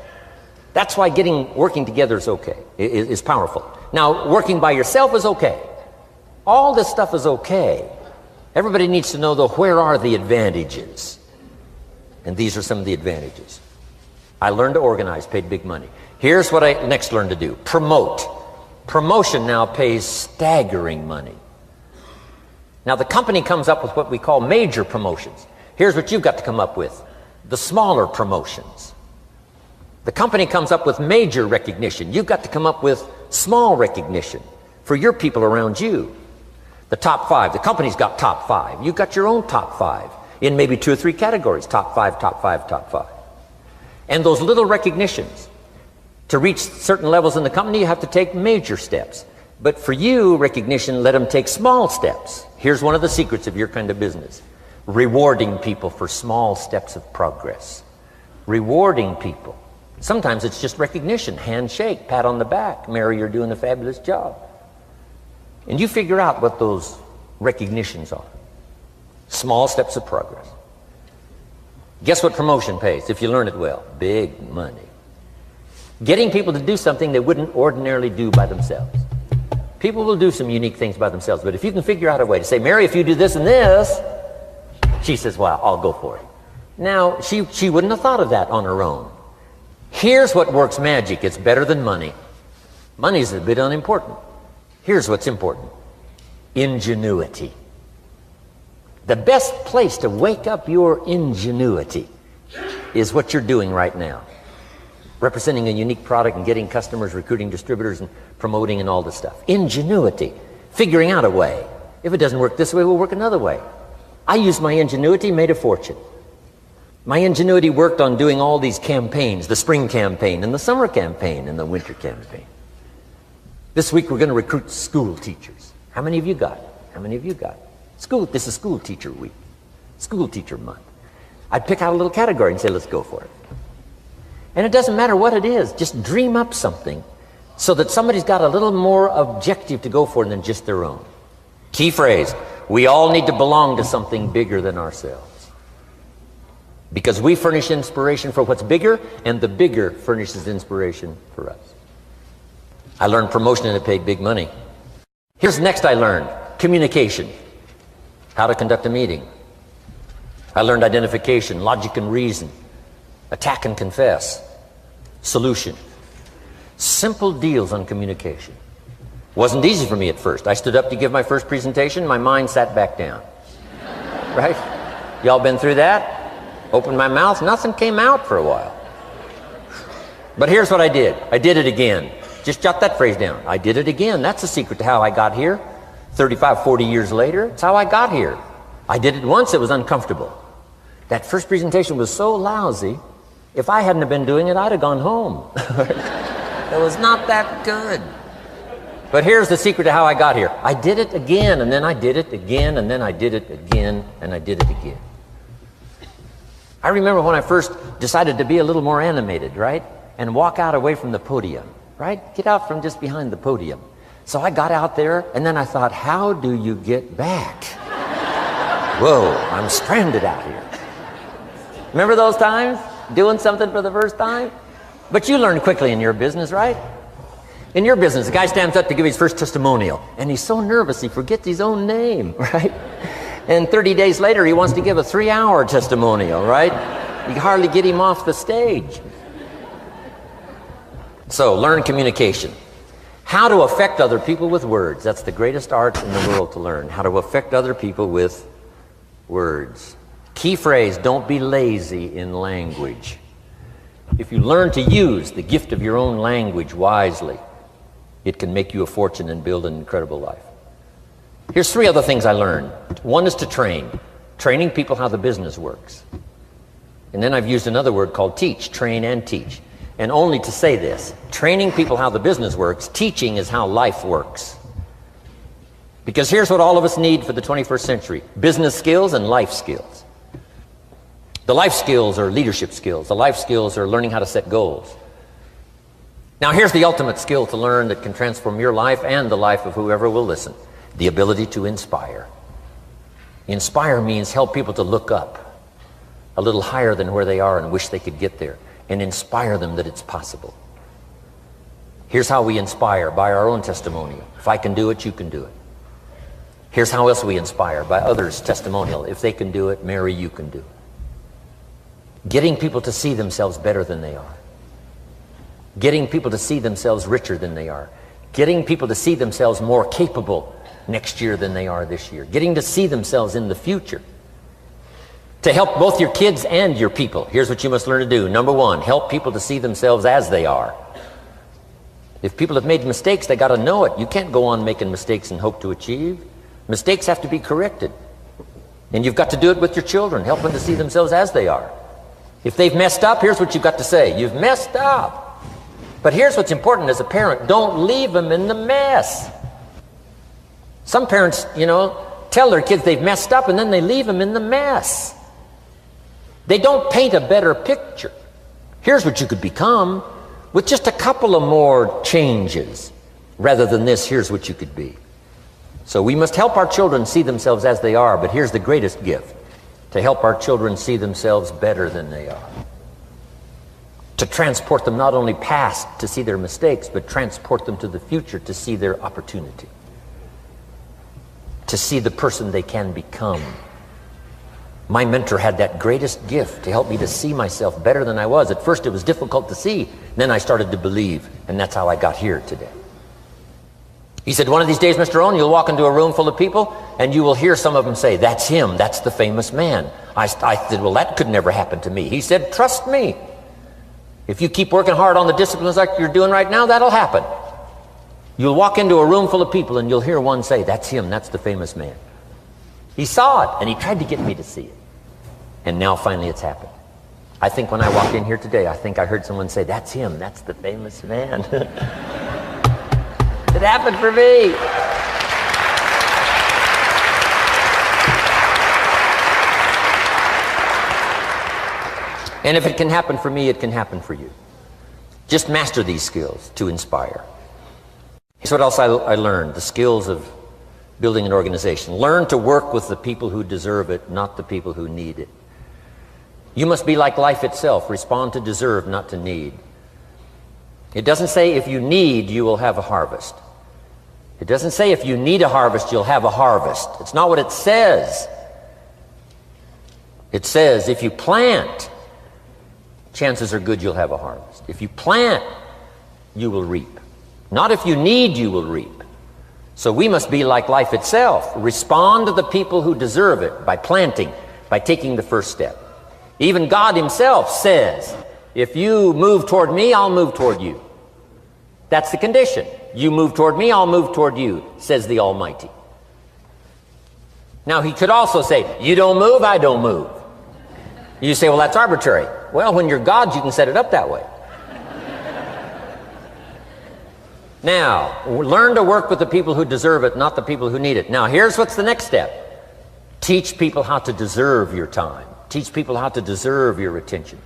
B: That's why working together is okay, is powerful. Now, working by yourself is okay. All this stuff is okay. Everybody needs to know, though, where are the advantages? And these are some of the advantages. I learned to organize, paid big money. Here's what I next learned to do: promote. Promotion now pays staggering money. Now, the company comes up with what we call major promotions. Here's what you've got to come up with: the smaller promotions. The company comes up with major recognition. You've got to come up with small recognition for your people around you. The top 5. The company's got top 5. You've got your own top 5 in maybe 2 or 3 categories: top 5, top 5, top 5. And those little recognitions, to reach certain levels in the company, you have to take major steps. But for you, recognition, let them take small steps. Here's one of the secrets of your kind of business: rewarding people for small steps of progress. Rewarding people. Sometimes it's just recognition, handshake, pat on the back: Mary, you're doing a fabulous job. And you figure out what those recognitions are. Small steps of progress. Guess what promotion pays, if you learn it well? Big money. Getting people to do something they wouldn't ordinarily do by themselves. People will do some unique things by themselves, but if you can figure out a way to say, Mary, if you do this and this, she says, well, I'll go for it. Now, she wouldn't have thought of that on her own. Here's what works magic. It's better than money. Money's a bit unimportant. Here's what's important: ingenuity. The best place to wake up your ingenuity is what you're doing right now. Representing a unique product and getting customers, recruiting distributors, and promoting and all this stuff. Ingenuity. Figuring out a way. If it doesn't work this way, we'll work another way. I used my ingenuity, made a fortune. My ingenuity worked on doing all these campaigns: the spring campaign and the summer campaign and the winter campaign. This week we're going to recruit school teachers. How many of you got? How many of you got? This is school teacher week, school teacher month. I'd pick out a little category and say, let's go for it. And it doesn't matter what it is, just dream up something so that somebody's got a little more objective to go for than just their own. Key phrase: we all need to belong to something bigger than ourselves. Because we furnish inspiration for what's bigger, and the bigger furnishes inspiration for us. I learned promotion and it paid big money. Here's next I learned: communication. How to conduct a meeting. I learned identification, logic and reason, attack and confess, solution. Simple deals on communication. Wasn't easy for me at first. I stood up to give my first presentation, my mind sat back down. Right? Y'all been through that? Opened my mouth, nothing came out for a while. But here's what I did. I did it again. Just jot that phrase down. I did it again. That's the secret to how I got here. 35, 40 years later, it's how I got here. I did it once, it was uncomfortable. That first presentation was so lousy, if I hadn't have been doing it, I'd have gone home. It was not that good. But here's the secret to how I got here. I did it again, and then I did it again, and then I did it again, and I did it again. I remember when I first decided to be a little more animated, right? And walk out away from the podium, right? Get out from just behind the podium. So I got out there, and then I thought, how do you get back? Whoa, I'm stranded out here. Remember those times? Doing something for the first time? But you learn quickly in your business, right? In your business, the guy stands up to give his first testimonial, and he's so nervous he forgets his own name, right? And 30 days later, he wants to give a 3-hour testimonial, right? You can hardly get him off the stage. So, learn communication. How to affect other people with words. That's the greatest art in the world to learn. How to affect other people with words. Key phrase: don't be lazy in language. If you learn to use the gift of your own language wisely, it can make you a fortune and build an incredible life. Here's 3 other things I learned. One is to train. Training people how the business works. And then I've used another word called teach, train and teach. And only to say this, training people how the business works, teaching is how life works. Because here's what all of us need for the 21st century: business skills and life skills. The life skills are leadership skills. The life skills are learning how to set goals. Now here's the ultimate skill to learn that can transform your life and the life of whoever will listen: the ability to inspire. Inspire means help people to look up a little higher than where they are and wish they could get there, and inspire them that it's possible. Here's how we inspire: by our own testimonial. If I can do it, you can do it. Here's how else we inspire: by others' testimonial. If they can do it, Mary, you can do it. Getting people to see themselves better than they are. Getting people to see themselves richer than they are. Getting people to see themselves more capable next year than they are this year. Getting to see themselves in the future. To help both your kids and your people, here's what you must learn to do. Number 1, help people to see themselves as they are. If people have made mistakes, they got to know it. You can't go on making mistakes and hope to achieve. Mistakes have to be corrected. And you've got to do it with your children. Help them to see themselves as they are. If they've messed up, here's what you've got to say: you've messed up. But here's what's important as a parent: don't leave them in the mess. Some parents, tell their kids they've messed up and then they leave them in the mess. They don't paint a better picture. Here's what you could become with just a couple of more changes. Rather than this, here's what you could be. So we must help our children see themselves as they are, but here's the greatest gift: to help our children see themselves better than they are. To transport them not only past to see their mistakes, but transport them to the future to see their opportunity. To see the person they can become. My mentor had that greatest gift to help me to see myself better than I was. At first it was difficult to see, then I started to believe, and that's how I got here today. He said, one of these days, Mr. Rohn, you'll walk into a room full of people and you will hear some of them say, "That's him, that's the famous man." I said, well, that could never happen to me. He said, trust me. If you keep working hard on the disciplines like you're doing right now, that'll happen. You'll walk into a room full of people and you'll hear one say, "That's him, that's the famous man." He saw it and he tried to get me to see it. And now finally it's happened. I think when I walked in here today, I think I heard someone say, "That's him, that's the famous man." It happened for me. And if it can happen for me, it can happen for you. Just master these skills to inspire. Here's what else I learned: the skills of building an organization. Learn to work with the people who deserve it, not the people who need it. You must be like life itself. Respond to deserve, not to need. It doesn't say if you need, you will have a harvest. It doesn't say if you need a harvest, you'll have a harvest. It's not what it says. It says if you plant, chances are good you'll have a harvest. If you plant, you will reap. Not if you need, you will reap. So we must be like life itself. Respond to the people who deserve it by planting, by taking the first step. Even God himself says, if you move toward me, I'll move toward you. That's the condition. You move toward me, I'll move toward you, says the Almighty. Now he could also say, you don't move, I don't move. You say, well, that's arbitrary. Well, when you're God, you can set it up that way. Now, learn to work with the people who deserve it, not the people who need it. Now, here's what's the next step. Teach people how to deserve your time. Teach people how to deserve your attention.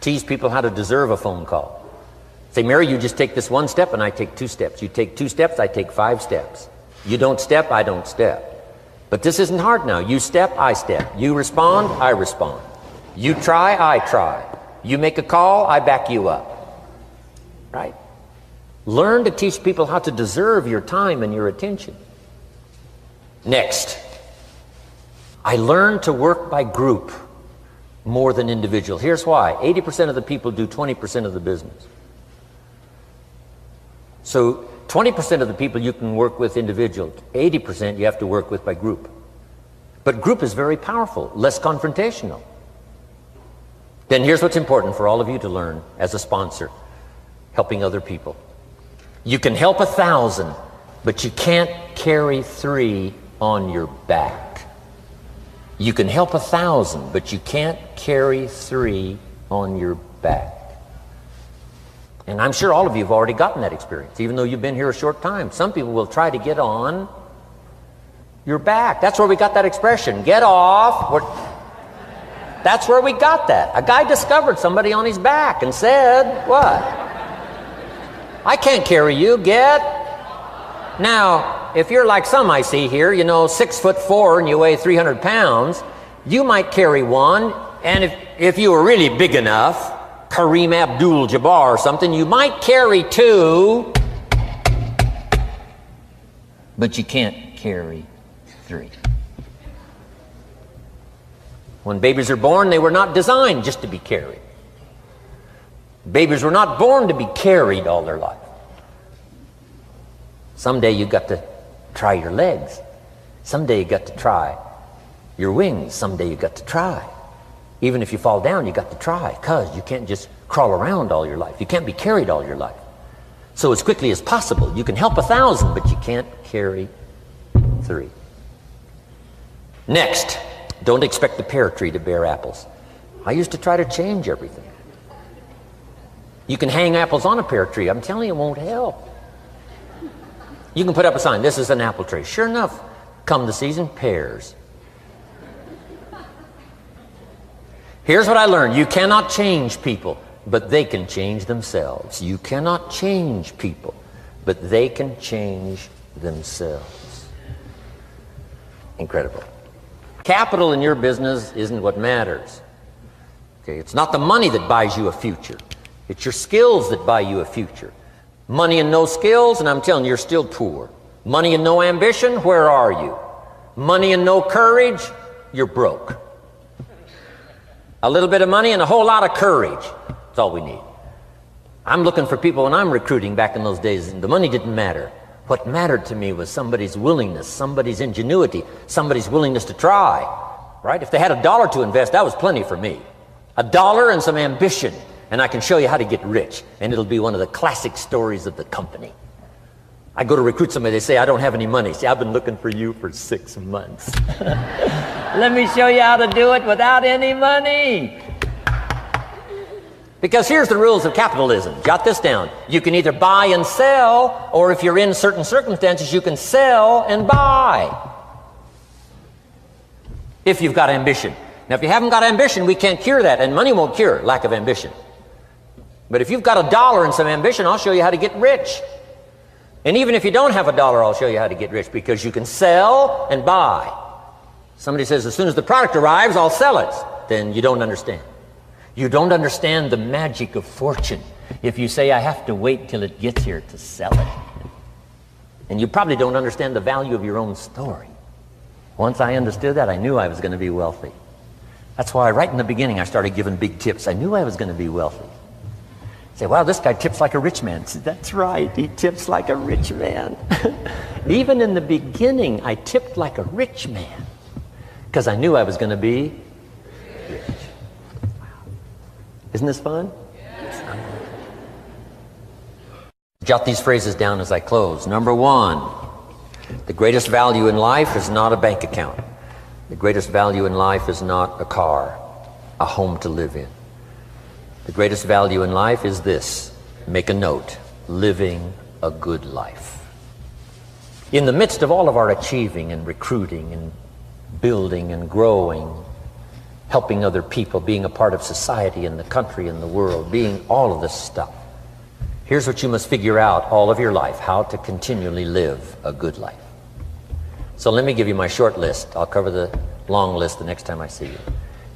B: Teach people how to deserve a phone call. Say, Mary, you just take this one step and I take 2 steps. You take 2 steps, I take 5 steps. You don't step, I don't step. But this isn't hard now. You step, I step. You respond, I respond. You try, I try. You make a call, I back you up. Right? Learn to teach people how to deserve your time and your attention. Next, I learned to work by group more than individual. Here's why. 80% of the people do 20% of the business. So 20% of the people you can work with individual, 80% you have to work with by group. But group is very powerful, less confrontational. then here's what's important for all of you to learn as a sponsor, helping other people. You can help 1,000, but you can't carry 3 on your back. You can help 1,000, but you can't carry 3 on your back. And I'm sure all of you have already gotten that experience, even though you've been here a short time. Some people will try to get on your back. That's where we got that expression, get off. That's where we got that. A guy discovered somebody on his back and said, what? I can't carry you, get. Now, if you're like some I see here, 6'4" and you weigh 300 pounds, you might carry one, and if you were really big enough, Kareem Abdul-Jabbar or something, you might carry 2, but you can't carry 3. When babies are born, they were not designed just to be carried. Babies were not born to be carried all their life. Someday you got to try your legs. Someday you got to try your wings. Someday you got to try. Even if you fall down, you got to try, because you can't just crawl around all your life. You can't be carried all your life. So as quickly as possible, you can help 1,000, but you can't carry 3. Next, don't expect the pear tree to bear apples. I used to try to change everything. You can hang apples on a pear tree. I'm telling you, it won't help. You can put up a sign, this is an apple tree. Sure enough, come the season, pears. Here's what I learned. You cannot change people, but they can change themselves. You cannot change people, but they can change themselves. Incredible. Capital in your business isn't what matters. Okay, it's not the money that buys you a future. It's your skills that buy you a future. Money and no skills, and I'm telling you, you're still poor. Money and no ambition, where are you? Money and no courage, you're broke. A little bit of money and a whole lot of courage. That's all we need. I'm looking for people when I'm recruiting back in those days, and the money didn't matter. What mattered to me was somebody's willingness, somebody's ingenuity, somebody's willingness to try. Right? If they had $1 to invest, that was plenty for me. $1 and some ambition, and I can show you how to get rich, and it'll be one of the classic stories of the company. I go to recruit somebody, they say, I don't have any money. See, I've been looking for you for 6 months. Let me show you how to do it without any money. Because here's the rules of capitalism. Jot this down. You can either buy and sell, or if you're in certain circumstances, you can sell and buy. If you've got ambition. Now, if you haven't got ambition, we can't cure that, and money won't cure lack of ambition. But if you've got $1 and some ambition, I'll show you how to get rich. And even if you don't have $1, I'll show you how to get rich, because you can sell and buy. Somebody says, as soon as the product arrives, I'll sell it. Then you don't understand. You don't understand the magic of fortune if you say, I have to wait till it gets here to sell it. And you probably don't understand the value of your own story. Once I understood that, I knew I was going to be wealthy. That's why right in the beginning I started giving big tips. I knew I was going to be wealthy. Say, wow, this guy tips like a rich man. Say, that's right, he tips like a rich man. Even in the beginning, I tipped like a rich man, because I knew I was going to be rich. Wow. Isn't this fun? Yes. Jot these phrases down as I close. Number 1, the greatest value in life is not a bank account. The greatest value in life is not a car, a home to live in. The greatest value in life is this. Make a note. Living a good life. In the midst of all of our achieving and recruiting and building and growing, helping other people, being a part of society and the country and the world, being all of this stuff, here's what you must figure out all of your life: how to continually live a good life. So let me give you my short list. I'll cover the long list the next time I see you.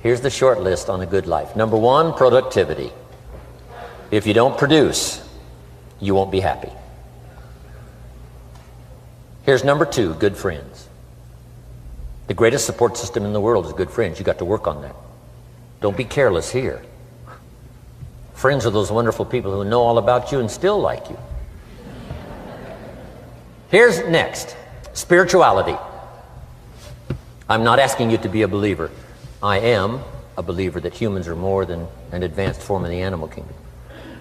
B: Here's the short list on a good life. Number 1, productivity. If you don't produce, you won't be happy. Here's number 2, good friends. The greatest support system in the world is good friends. You got to work on that. Don't be careless here. Friends are those wonderful people who know all about you and still like you. Here's next, spirituality. I'm not asking you to be a believer. I am, a believer that humans are more than an advanced form of the animal kingdom.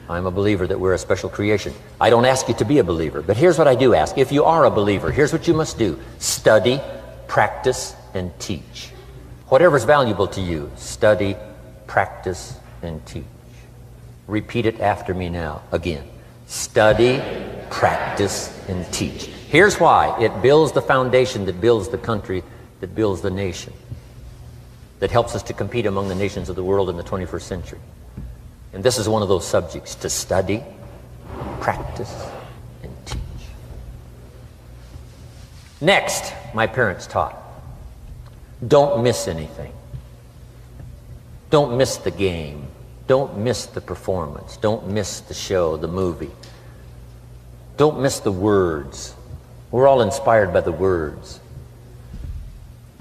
B: I'm a believer that we're a special creation. I don't ask you to be a believer, but here's what I do ask. If you are a believer, here's what you must do. Study, practice, and teach. Whatever's valuable to you, study, practice, and teach. Repeat it after me now, again. Study, practice, and teach. Here's why. It builds the foundation that builds the country, that builds the nation, that helps us to compete among the nations of the world in the 21st century. And this is one of those subjects, to study, practice, and teach. Next, my parents taught, don't miss anything. Don't miss the game. Don't miss the performance. Don't miss the show, the movie. Don't miss the words. We're all inspired by the words.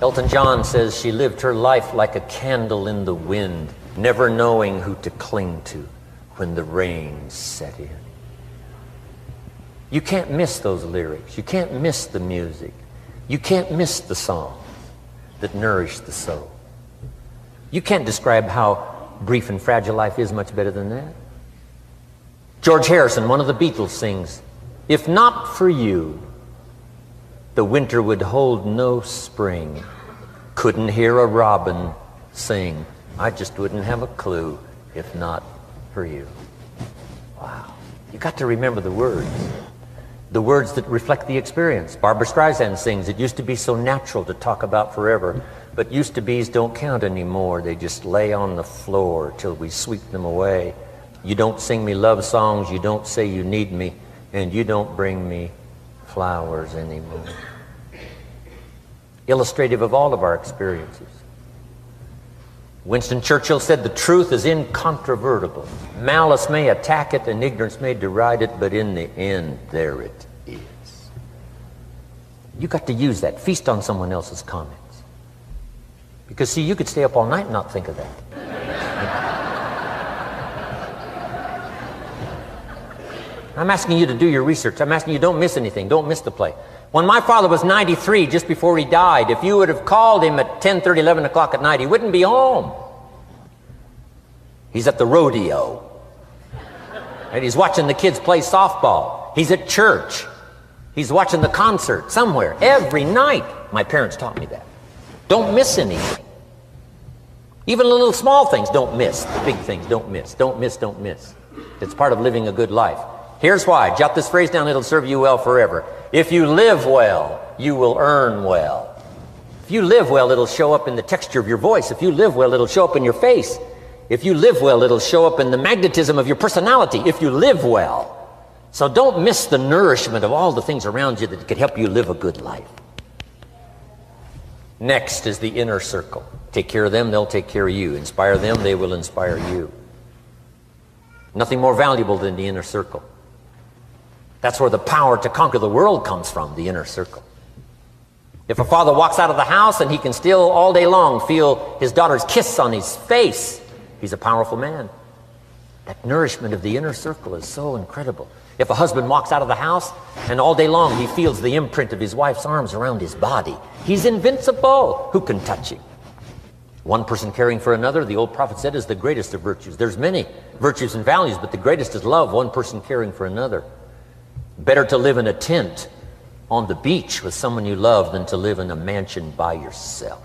B: Elton John says she lived her life like a candle in the wind, never knowing who to cling to when the rain set in. You can't miss those lyrics. You can't miss the music. You can't miss the song that nourished the soul. You can't describe how brief and fragile life is much better than that. George Harrison, one of the Beatles, sings, "If not for you, the winter would hold no spring. Couldn't hear a robin sing. I just wouldn't have a clue if not for you." Wow. You got to remember the words that reflect the experience. Barbra Streisand sings, "It used to be so natural to talk about forever, but used to be's don't count anymore. They just lay on the floor till we sweep them away. You don't sing me love songs, you don't say you need me, and you don't bring me flowers anymore." Illustrative of all of our experiences. Winston Churchill said, "The truth is incontrovertible. Malice may attack it and ignorance may deride it, but in the end, there it is." You got to use that. Feast on someone else's comments. Because, see, you could stay up all night and not think of that. I'm asking you to do your research. I'm asking you, don't miss anything. Don't miss the play. When my father was 93, just before he died, if you would have called him at 10:30, 11 o'clock at night, he wouldn't be home. He's at the rodeo. And he's watching the kids play softball. He's at church. He's watching the concert somewhere. Every night. My parents taught me that. Don't miss anything. Even the little small things, don't miss. The big things, don't miss. Don't miss, don't miss. It's part of living a good life. Here's why. Jot this phrase down. It'll serve you well forever. If you live well, you will earn well. If you live well, it'll show up in the texture of your voice. If you live well, it'll show up in your face. If you live well, it'll show up in the magnetism of your personality. If you live well. So don't miss the nourishment of all the things around you that could help you live a good life. Next is the inner circle. Take care of them, they'll take care of you. Inspire them, they will inspire you. Nothing more valuable than the inner circle. That's where the power to conquer the world comes from, the inner circle. If a father walks out of the house and he can still all day long feel his daughter's kiss on his face, he's a powerful man. That nourishment of the inner circle is so incredible. If a husband walks out of the house and all day long he feels the imprint of his wife's arms around his body, he's invincible. Who can touch him? One person caring for another, the old prophet said, is the greatest of virtues. There's many virtues and values, but the greatest is love, one person caring for another. Better to live in a tent on the beach with someone you love than to live in a mansion by yourself.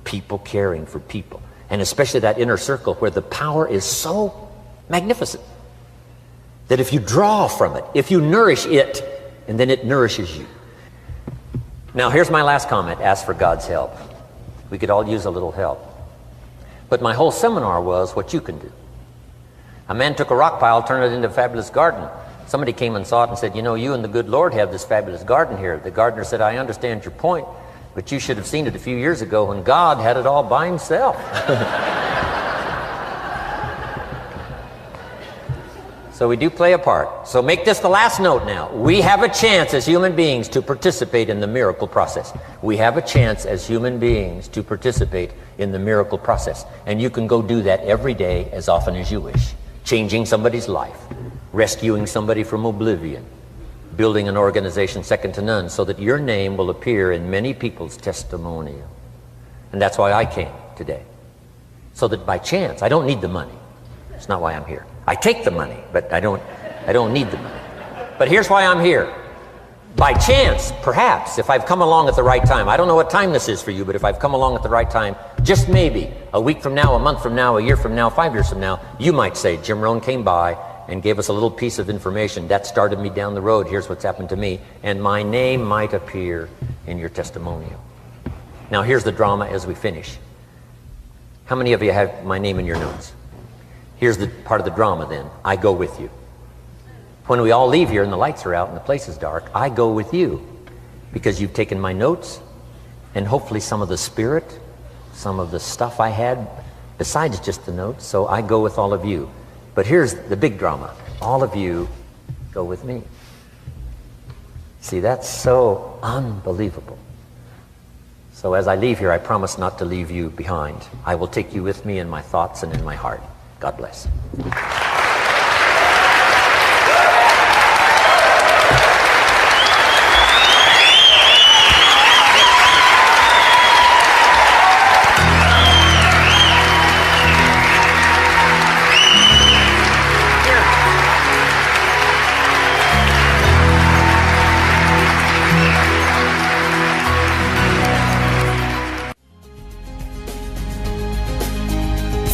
B: People caring for people. And especially that inner circle where the power is so magnificent that if you draw from it, if you nourish it, and then it nourishes you. Now here's my last comment. Ask for God's help. We could all use a little help. But my whole seminar was what you can do. A man took a rock pile, turned it into a fabulous garden. Somebody came and saw it and said, "You know, you and the good Lord have this fabulous garden here." The gardener said, "I understand your point, but you should have seen it a few years ago when God had it all by himself." So we do play a part. So make this the last note now. We have a chance as human beings to participate in the miracle process. We have a chance as human beings to participate in the miracle process. And you can go do that every day as often as you wish. Changing somebody's life. Rescuing somebody from oblivion. Building an organization second to none so that your name will appear in many people's testimonial. And that's why I came today. so that by chance, I don't need the money. It's not why I'm here. I take the money, but I don't need the money. But here's why I'm here. By chance, perhaps, if I've come along at the right time, I don't know what time this is for you, but if I've come along at the right time, just maybe, a week from now, a month from now, a year from now, 5 years from now, you might say, Jim Rohn came by and gave us a little piece of information. That started me down the road. Here's what's happened to me. And my name might appear in your testimonial. Now, here's the drama as we finish. How many of you have my name in your notes? Here's the part of the drama then. I go with you. When we all leave here and the lights are out and the place is dark, I go with you because you've taken my notes and hopefully some of the spirit, some of the stuff I had besides just the notes. So I go with all of you. But here's the big drama. All of you go with me. See, that's so unbelievable. So as I leave here, I promise not to leave you behind. I will take you with me in my thoughts and in my heart. God bless.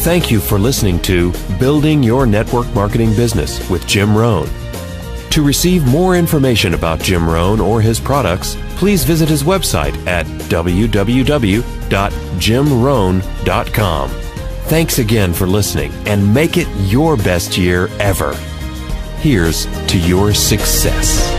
A: Thank you for listening to Building Your Network Marketing Business with Jim Rohn. To receive more information about Jim Rohn or his products, please visit his website at www.jimrohn.com. Thanks again for listening, and make it your best year ever. Here's to your success.